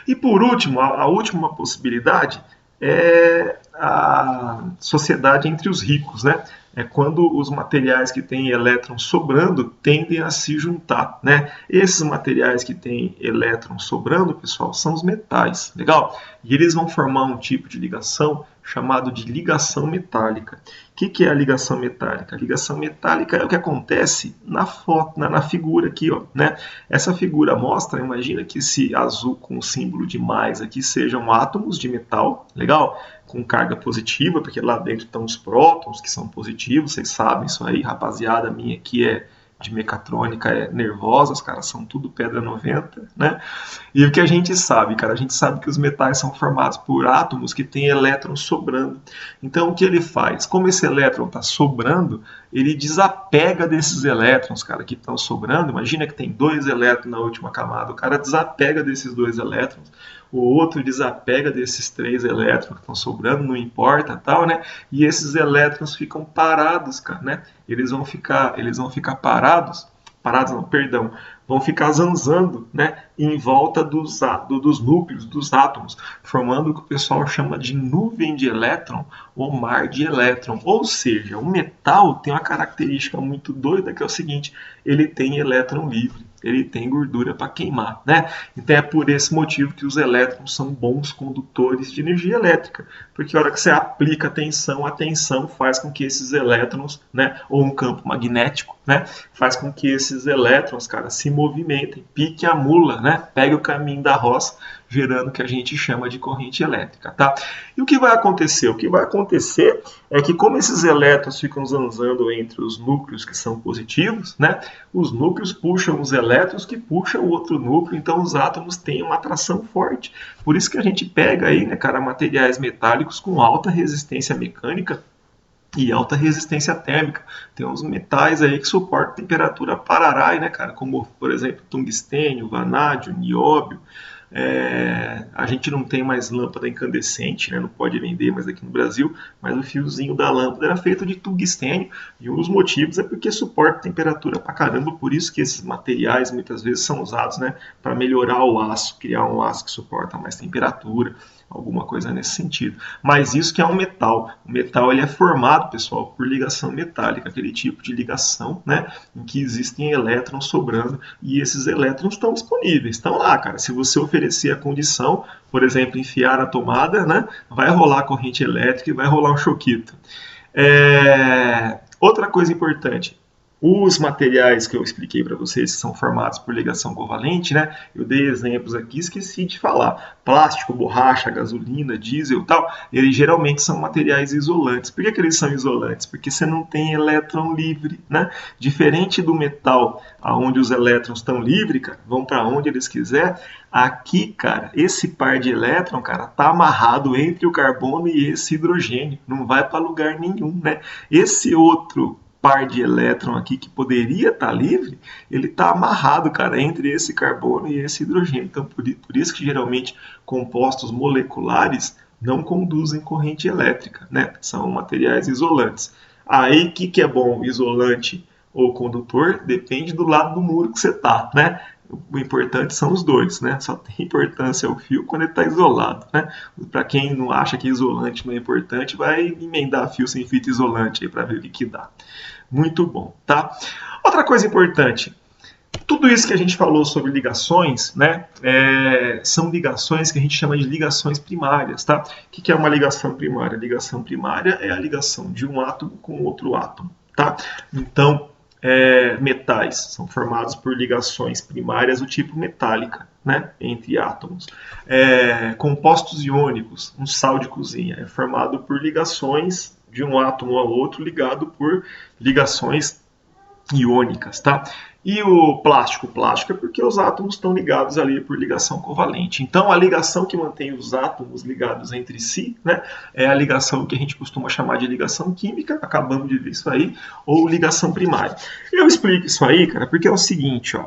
E por último, a última possibilidade é a sociedade entre os ricos, né? É quando os materiais que têm elétrons sobrando tendem a se juntar, né? Esses materiais que têm elétrons sobrando, pessoal, são os metais, legal? E eles vão formar um tipo de ligação chamado de ligação metálica. O que é a ligação metálica? A ligação metálica é o que acontece na foto, na figura aqui, ó, né? Essa figura mostra, imagina que esse azul com o símbolo de mais aqui sejam átomos de metal, legal? Com carga positiva, porque lá dentro estão os prótons, que são positivos, vocês sabem isso aí, rapaziada minha aqui é de mecatrônica, é nervosa, os caras são tudo pedra 90, né? E o que a gente sabe, cara? A gente sabe que os metais são formados por átomos que têm elétrons sobrando. Então, o que ele faz? Como esse elétron está sobrando, ele desapega desses elétrons, cara, que estão sobrando. Imagina que tem 2 elétrons na última camada, o cara desapega desses 2 elétrons, o outro desapega desses 3 elétrons que estão sobrando, não importa, tal, né? E esses elétrons ficam parados, cara, né? Eles vão ficar parados não, perdão, vão ficar zanzando, né, em volta dos núcleos, dos átomos, formando o que o pessoal chama de nuvem de elétron ou mar de elétron. Ou seja, o metal tem uma característica muito doida que é o seguinte, ele tem elétron livre, ele tem gordura para queimar, né? Então é por esse motivo que os elétrons são bons condutores de energia elétrica, porque a hora que você aplica a tensão faz com que esses elétrons, né, ou um campo magnético, né, faz com que esses elétrons, cara, se movimentem, pique a mula, né, pegue o caminho da roça, gerando o que a gente chama de corrente elétrica, tá? E o que vai acontecer? O que vai acontecer é que como esses elétrons ficam zanzando entre os núcleos que são positivos, né, os núcleos puxam os elétrons que puxam o outro núcleo, então os átomos têm uma atração forte. Por isso que a gente pega aí, né, cara, materiais metálicos com alta resistência mecânica e alta resistência térmica. Tem uns metais aí que suportam temperatura pararai, né, cara, como, por exemplo, tungstênio, vanádio, nióbio. A gente não tem mais lâmpada incandescente, né? Não pode vender mais aqui no Brasil, mas o fiozinho da lâmpada era feito de tungstênio e um dos motivos é porque suporta temperatura pra caramba, por isso que esses materiais muitas vezes são usados, né, para melhorar o aço, criar um aço que suporta mais temperatura, alguma coisa nesse sentido. Mas isso que é um metal. O metal ele é formado, pessoal, por ligação metálica, aquele tipo de ligação, né, em que existem elétrons sobrando e esses elétrons estão disponíveis, estão lá, cara. Se você oferecer a condição, por exemplo, enfiar na tomada, né, vai rolar corrente elétrica e vai rolar um choquito. Outra coisa importante, Os materiais que eu expliquei para vocês que são formados por ligação covalente, né? Eu dei exemplos aqui, esqueci de falar. Plástico, borracha, gasolina, diesel e tal, eles geralmente são materiais isolantes. Por que eles são isolantes? Porque você não tem elétron livre, né? Diferente do metal, onde os elétrons estão livres, cara, vão para onde eles quiserem. Aqui, cara, esse par de elétron, cara, tá amarrado entre o carbono e esse hidrogênio. Não vai para lugar nenhum, né? Esse outro par de elétron aqui que poderia estar livre, ele está amarrado, cara, entre esse carbono e esse hidrogênio. Então, por isso que geralmente compostos moleculares não conduzem corrente elétrica, né? São materiais isolantes. Aí, o que é bom, isolante ou condutor? Depende do lado do muro que você está, né? O importante são os dois, né? Só tem importância o fio quando ele está isolado, né? Para quem não acha que isolante não é importante, vai emendar fio sem fita isolante aí para ver o que dá. Muito bom, tá? Outra coisa importante, tudo isso que a gente falou sobre ligações, né? São ligações que a gente chama de ligações primárias, tá? O que é uma ligação primária? A ligação primária é a ligação de um átomo com outro átomo, tá? Então, metais são formados por ligações primárias do tipo metálica, né, entre átomos. Compostos iônicos, um sal de cozinha, é formado por ligações de um átomo ao outro ligado por ligações iônicas, tá? E o plástico? O plástico é porque os átomos estão ligados ali por ligação covalente. Então, a ligação que mantém os átomos ligados entre si, né, é a ligação que a gente costuma chamar de ligação química, acabamos de ver isso aí, ou ligação primária. Eu explico isso aí, cara, porque é o seguinte, ó.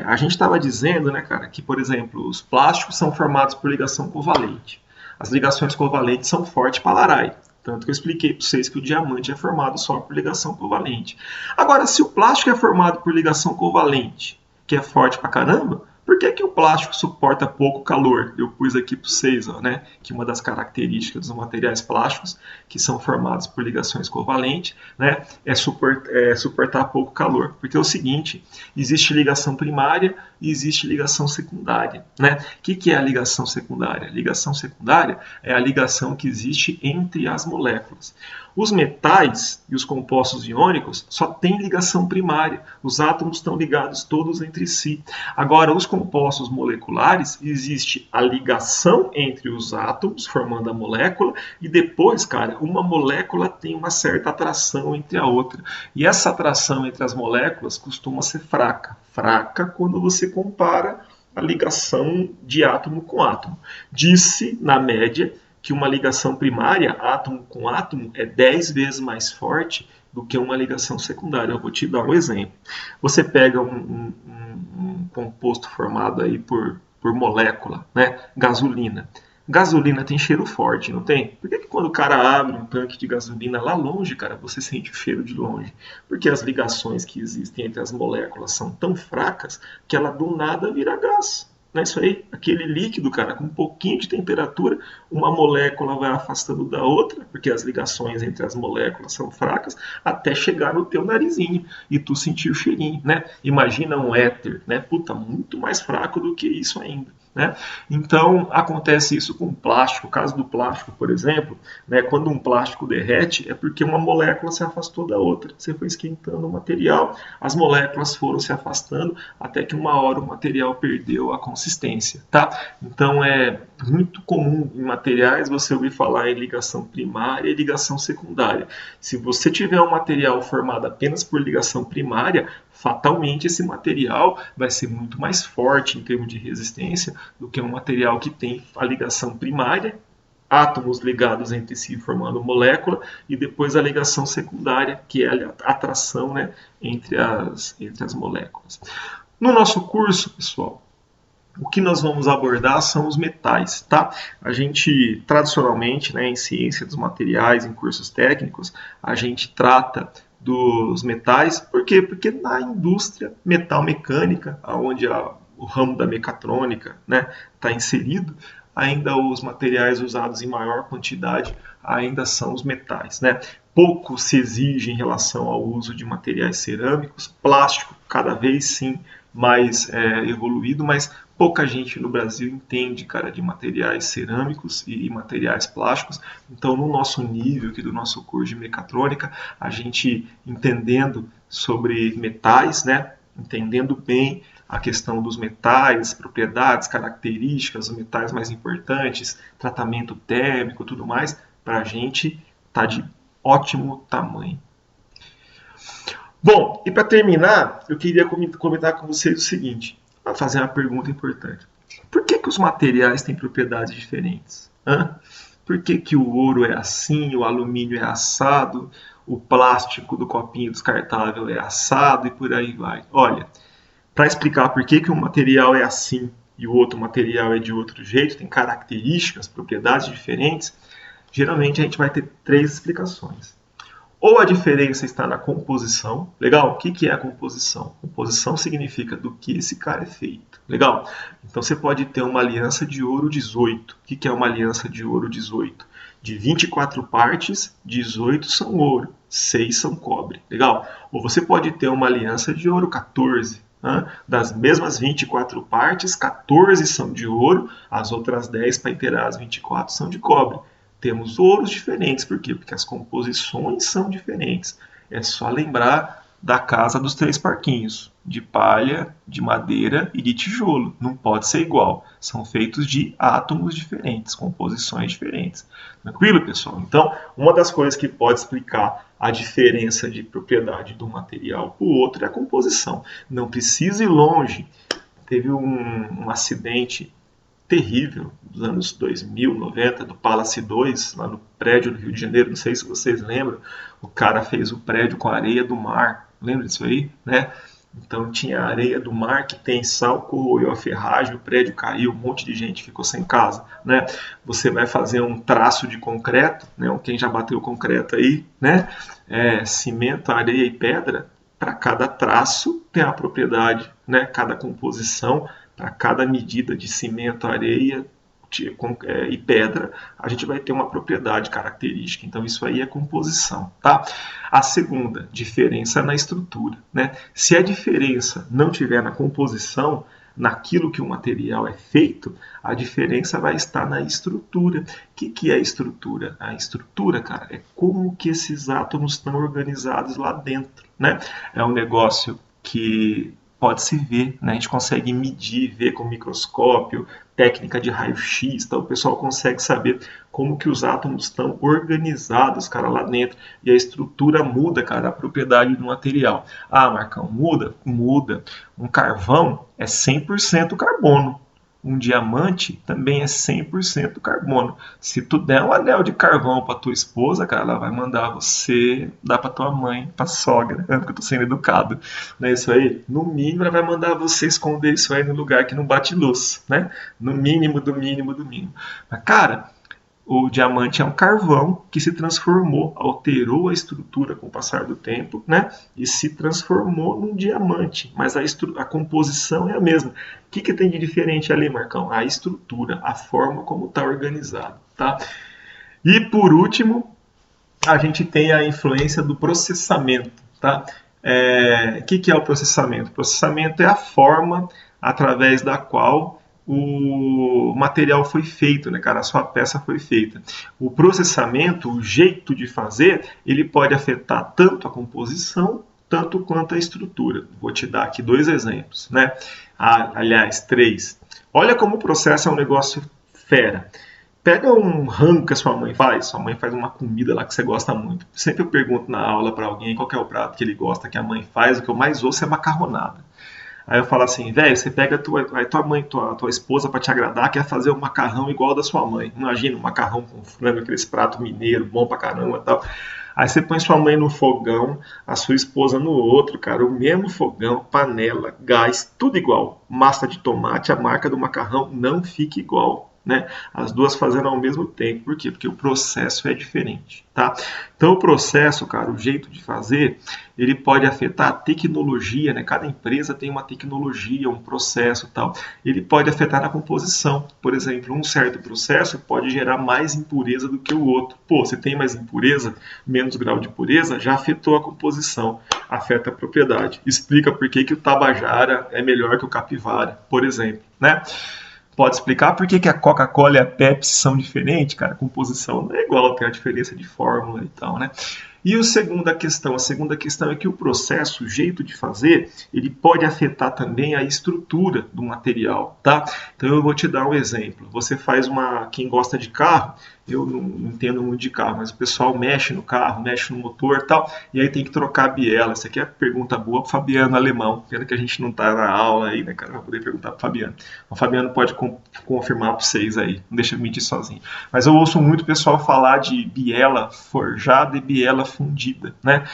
A gente estava dizendo, né, cara, que, por exemplo, os plásticos são formados por ligação covalente. As ligações covalentes são fortes para Larai. Tanto que eu expliquei para vocês que o diamante é formado só por ligação covalente. Agora, se o plástico é formado por ligação covalente, que é forte pra caramba, por que o plástico suporta pouco calor? Eu pus aqui para vocês, ó, né, que uma das características dos materiais plásticos, que são formados por ligações covalentes, né, é suportar pouco calor. Porque é o seguinte, existe ligação primária e existe ligação secundária, né? O que é a ligação secundária? A ligação secundária é a ligação que existe entre as moléculas. Os metais e os compostos iônicos só têm ligação primária. Os átomos estão ligados todos entre si. Agora, os compostos moleculares, existe a ligação entre os átomos, formando a molécula, e depois, cara, uma molécula tem uma certa atração entre a outra. E essa atração entre as moléculas costuma ser fraca. Fraca quando você compara a ligação de átomo com átomo. Disse, na média, que uma ligação primária, átomo com átomo, é 10 vezes mais forte do que uma ligação secundária. Eu vou te dar um exemplo. Você pega um composto formado aí por molécula, né? Gasolina. Gasolina tem cheiro forte, não tem? Por que quando o cara abre um tanque de gasolina lá longe, cara, você sente o cheiro de longe? Porque as ligações que existem entre as moléculas são tão fracas que ela do nada vira gás. Não é isso aí? Aquele líquido, cara, com um pouquinho de temperatura, uma molécula vai afastando da outra, porque as ligações entre as moléculas são fracas, até chegar no teu narizinho e tu sentir o cheirinho, né? Imagina um éter, né? Puta, muito mais fraco do que isso ainda. Né? Então, acontece isso com o plástico. O caso do plástico, por exemplo, né, quando um plástico derrete, é porque uma molécula se afastou da outra. Você foi esquentando o material, as moléculas foram se afastando, até que uma hora o material perdeu a consistência. Tá? Então, é muito comum em materiais você ouvir falar em ligação primária e ligação secundária. Se você tiver um material formado apenas por ligação primária, fatalmente esse material vai ser muito mais forte em termos de resistência do que um material que tem a ligação primária, átomos ligados entre si formando molécula, e depois a ligação secundária, que é a atração, né, entre as moléculas. No nosso curso, pessoal, o que nós vamos abordar são os metais, tá? A gente, tradicionalmente, né, em ciência dos materiais, em cursos técnicos, a gente trata dos metais. Por quê? Porque na indústria metal mecânica, onde o ramo da mecatrônica, né, está inserido, ainda os materiais usados em maior quantidade ainda são os metais, né? Pouco se exige em relação ao uso de materiais cerâmicos, plástico cada vez sim mais evoluído, mas pouca gente no Brasil entende, cara, de materiais cerâmicos e materiais plásticos. Então, no nosso nível aqui do nosso curso de mecatrônica, a gente entendendo sobre metais, né? Entendendo bem a questão dos metais, propriedades, características, os metais mais importantes, tratamento térmico, tudo mais, para a gente tá de ótimo tamanho. Bom, e para terminar, eu queria comentar com vocês o seguinte, para fazer uma pergunta importante. Por que os materiais têm propriedades diferentes? Por que o ouro é assim, o alumínio é assado, o plástico do copinho descartável é assado e por aí vai? Olha, para explicar por que um material é assim e o outro material é de outro jeito, tem características, propriedades diferentes, geralmente a gente vai ter 3 explicações. Ou a diferença está na composição. Legal? O que é a composição? Composição significa do que esse cara é feito. Legal? Então você pode ter uma aliança de ouro 18. O que é uma aliança de ouro 18? De 24 partes, 18 são ouro, 6 são cobre. Legal? Ou você pode ter uma aliança de ouro 14. Das mesmas 24 partes, 14 são de ouro, as outras 10 para inteirar as 24 são de cobre. Temos ouros diferentes, por quê? Porque as composições são diferentes. É só lembrar da casa dos 3 parquinhos, de palha, de madeira e de tijolo. Não pode ser igual. São feitos de átomos diferentes, composições diferentes. Tranquilo, pessoal? Então, uma das coisas que pode explicar a diferença de propriedade de um material para o outro é a composição. Não precisa ir longe. Teve um acidente terrível dos anos 2000, 90, do Palace 2, lá no prédio do Rio de Janeiro, não sei se vocês lembram, o cara fez o prédio com areia do mar, lembra disso aí, né? Então tinha areia do mar que tem sal, corroeu a ferragem, o prédio caiu, um monte de gente ficou sem casa, né? Você vai fazer um traço de concreto, né? Quem já bateu concreto aí, né? Cimento, areia e pedra, para cada traço tem a propriedade, né? Cada composição, para cada medida de cimento, areia e pedra, a gente vai ter uma propriedade característica. Então, isso aí é composição. Tá? A segunda, diferença na estrutura. Né? Se a diferença não tiver na composição, naquilo que o material é feito, a diferença vai estar na estrutura. O que é a estrutura? A estrutura, cara, é como que esses átomos estão organizados lá dentro. Né? É um negócio que pode se ver, né? A gente consegue medir, ver com microscópio, técnica de raio-x, então o pessoal consegue saber como que os átomos estão organizados, cara, lá dentro. E a estrutura muda, cara, a propriedade do material. Ah, Marcão, muda? Muda. Um carvão é 100% carbono. Um diamante também é 100% carbono. Se tu der um anel de carvão para tua esposa, cara, ela vai mandar você dar para tua mãe, para sogra, porque eu tô sendo educado. Não é isso aí? No mínimo, ela vai mandar você esconder isso aí no lugar que não bate luz, né? No mínimo, do mínimo, do mínimo. Mas, cara, o diamante é um carvão que se transformou, alterou a estrutura com o passar do tempo, né? E se transformou num diamante. Mas a composição é a mesma. O que tem de diferente ali, Marcão? A estrutura, a forma como está organizado, tá? E por último, a gente tem a influência do processamento, tá? O que é o processamento? O processamento é a forma através da qual o material foi feito, né, cara? A sua peça foi feita. O processamento, o jeito de fazer, ele pode afetar tanto a composição, tanto quanto a estrutura. Vou te dar aqui 2 exemplos, né? Aliás, 3. Olha como o processo é um negócio fera. Pega um rango que a sua mãe faz uma comida lá que você gosta muito. Sempre eu pergunto na aula para alguém qual que é o prato que ele gosta, que a mãe faz, o que eu mais ouço é macarronada. Aí eu falo assim, velho, você pega tua mãe, tua esposa para te agradar, quer fazer um macarrão igual ao da sua mãe. Imagina um macarrão com frango, aqueles pratos mineiros, bom pra caramba e tal. Aí você põe sua mãe no fogão, a sua esposa no outro, cara, o mesmo fogão, panela, gás, tudo igual. Massa de tomate, a marca do macarrão não fica igual. né? As duas fazendo ao mesmo tempo. Por quê? Porque o processo é diferente, tá? Então o processo, cara, o jeito de fazer, ele pode afetar a tecnologia, né? Cada empresa tem uma tecnologia, um processo e tal. Ele pode afetar a composição. Por exemplo, um certo processo pode gerar mais impureza do que o outro. Pô, você tem mais impureza, menos grau de pureza, já afetou a composição, afeta a propriedade. Explica por que o Tabajara é melhor que o Capivara, por exemplo, né? Pode explicar por que a Coca-Cola e a Pepsi são diferentes, cara? A composição não é igual, tem a diferença de fórmula e tal, né? E a segunda questão é que o processo, o jeito de fazer, ele pode afetar também a estrutura do material, tá? Então eu vou te dar um exemplo. Você faz quem gosta de carro, eu não entendo muito de carro, mas o pessoal mexe no carro, mexe no motor e tal, e aí tem que trocar a biela. Essa aqui é a pergunta boa pro Fabiano Alemão, pena que a gente não tá na aula aí, né, cara, pra poder perguntar pro Fabiano. O Fabiano pode confirmar para vocês aí, não deixa eu mentir sozinho. Mas eu ouço muito o pessoal falar de biela forjada e biela fundida, né?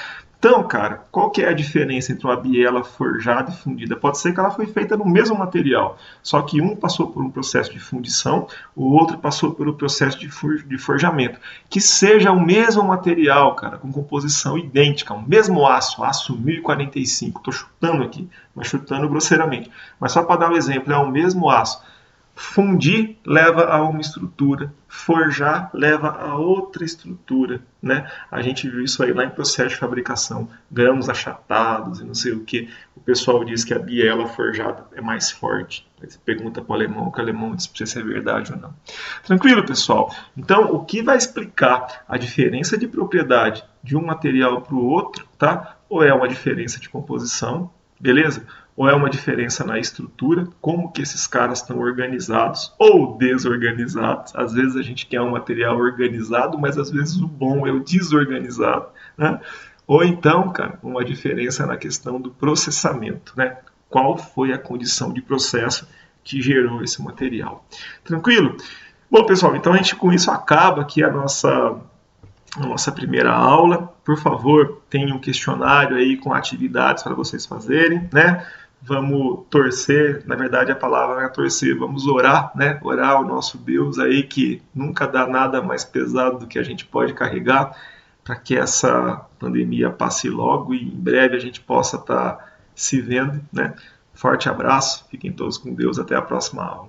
Então, cara, qual que é a diferença entre uma biela forjada e fundida? Pode ser que ela foi feita no mesmo material, só que um passou por um processo de fundição, o outro passou pelo processo de forjamento. Que seja o mesmo material, cara, com composição idêntica, o mesmo aço 1045. Estou chutando aqui, mas chutando grosseiramente. Mas só para dar um exemplo, é o mesmo aço. Fundir leva a uma estrutura, forjar leva a outra estrutura, né? A gente viu isso aí lá em processo de fabricação, grãos achatados e não sei o que. O pessoal diz que a biela forjada é mais forte. Aí você pergunta para o alemão, que o alemão diz se é verdade ou não. Tranquilo, pessoal? Então, o que vai explicar a diferença de propriedade de um material para o outro, tá? Ou é uma diferença de composição, beleza? Ou é uma diferença na estrutura, como que esses caras estão organizados ou desorganizados. Às vezes a gente quer um material organizado, mas às vezes o bom é o desorganizado, né? Ou então, cara, uma diferença na questão do processamento, né? Qual foi a condição de processo que gerou esse material. Tranquilo? Bom, pessoal, então a gente com isso acaba aqui a nossa primeira aula. Por favor, tenha um questionário aí com atividades para vocês fazerem, né? Vamos torcer, na verdade a palavra é torcer, vamos orar, né? Orar ao nosso Deus aí que nunca dá nada mais pesado do que a gente pode carregar, para que essa pandemia passe logo e em breve a gente possa estar se vendo, né? Forte abraço, fiquem todos com Deus, até a próxima aula.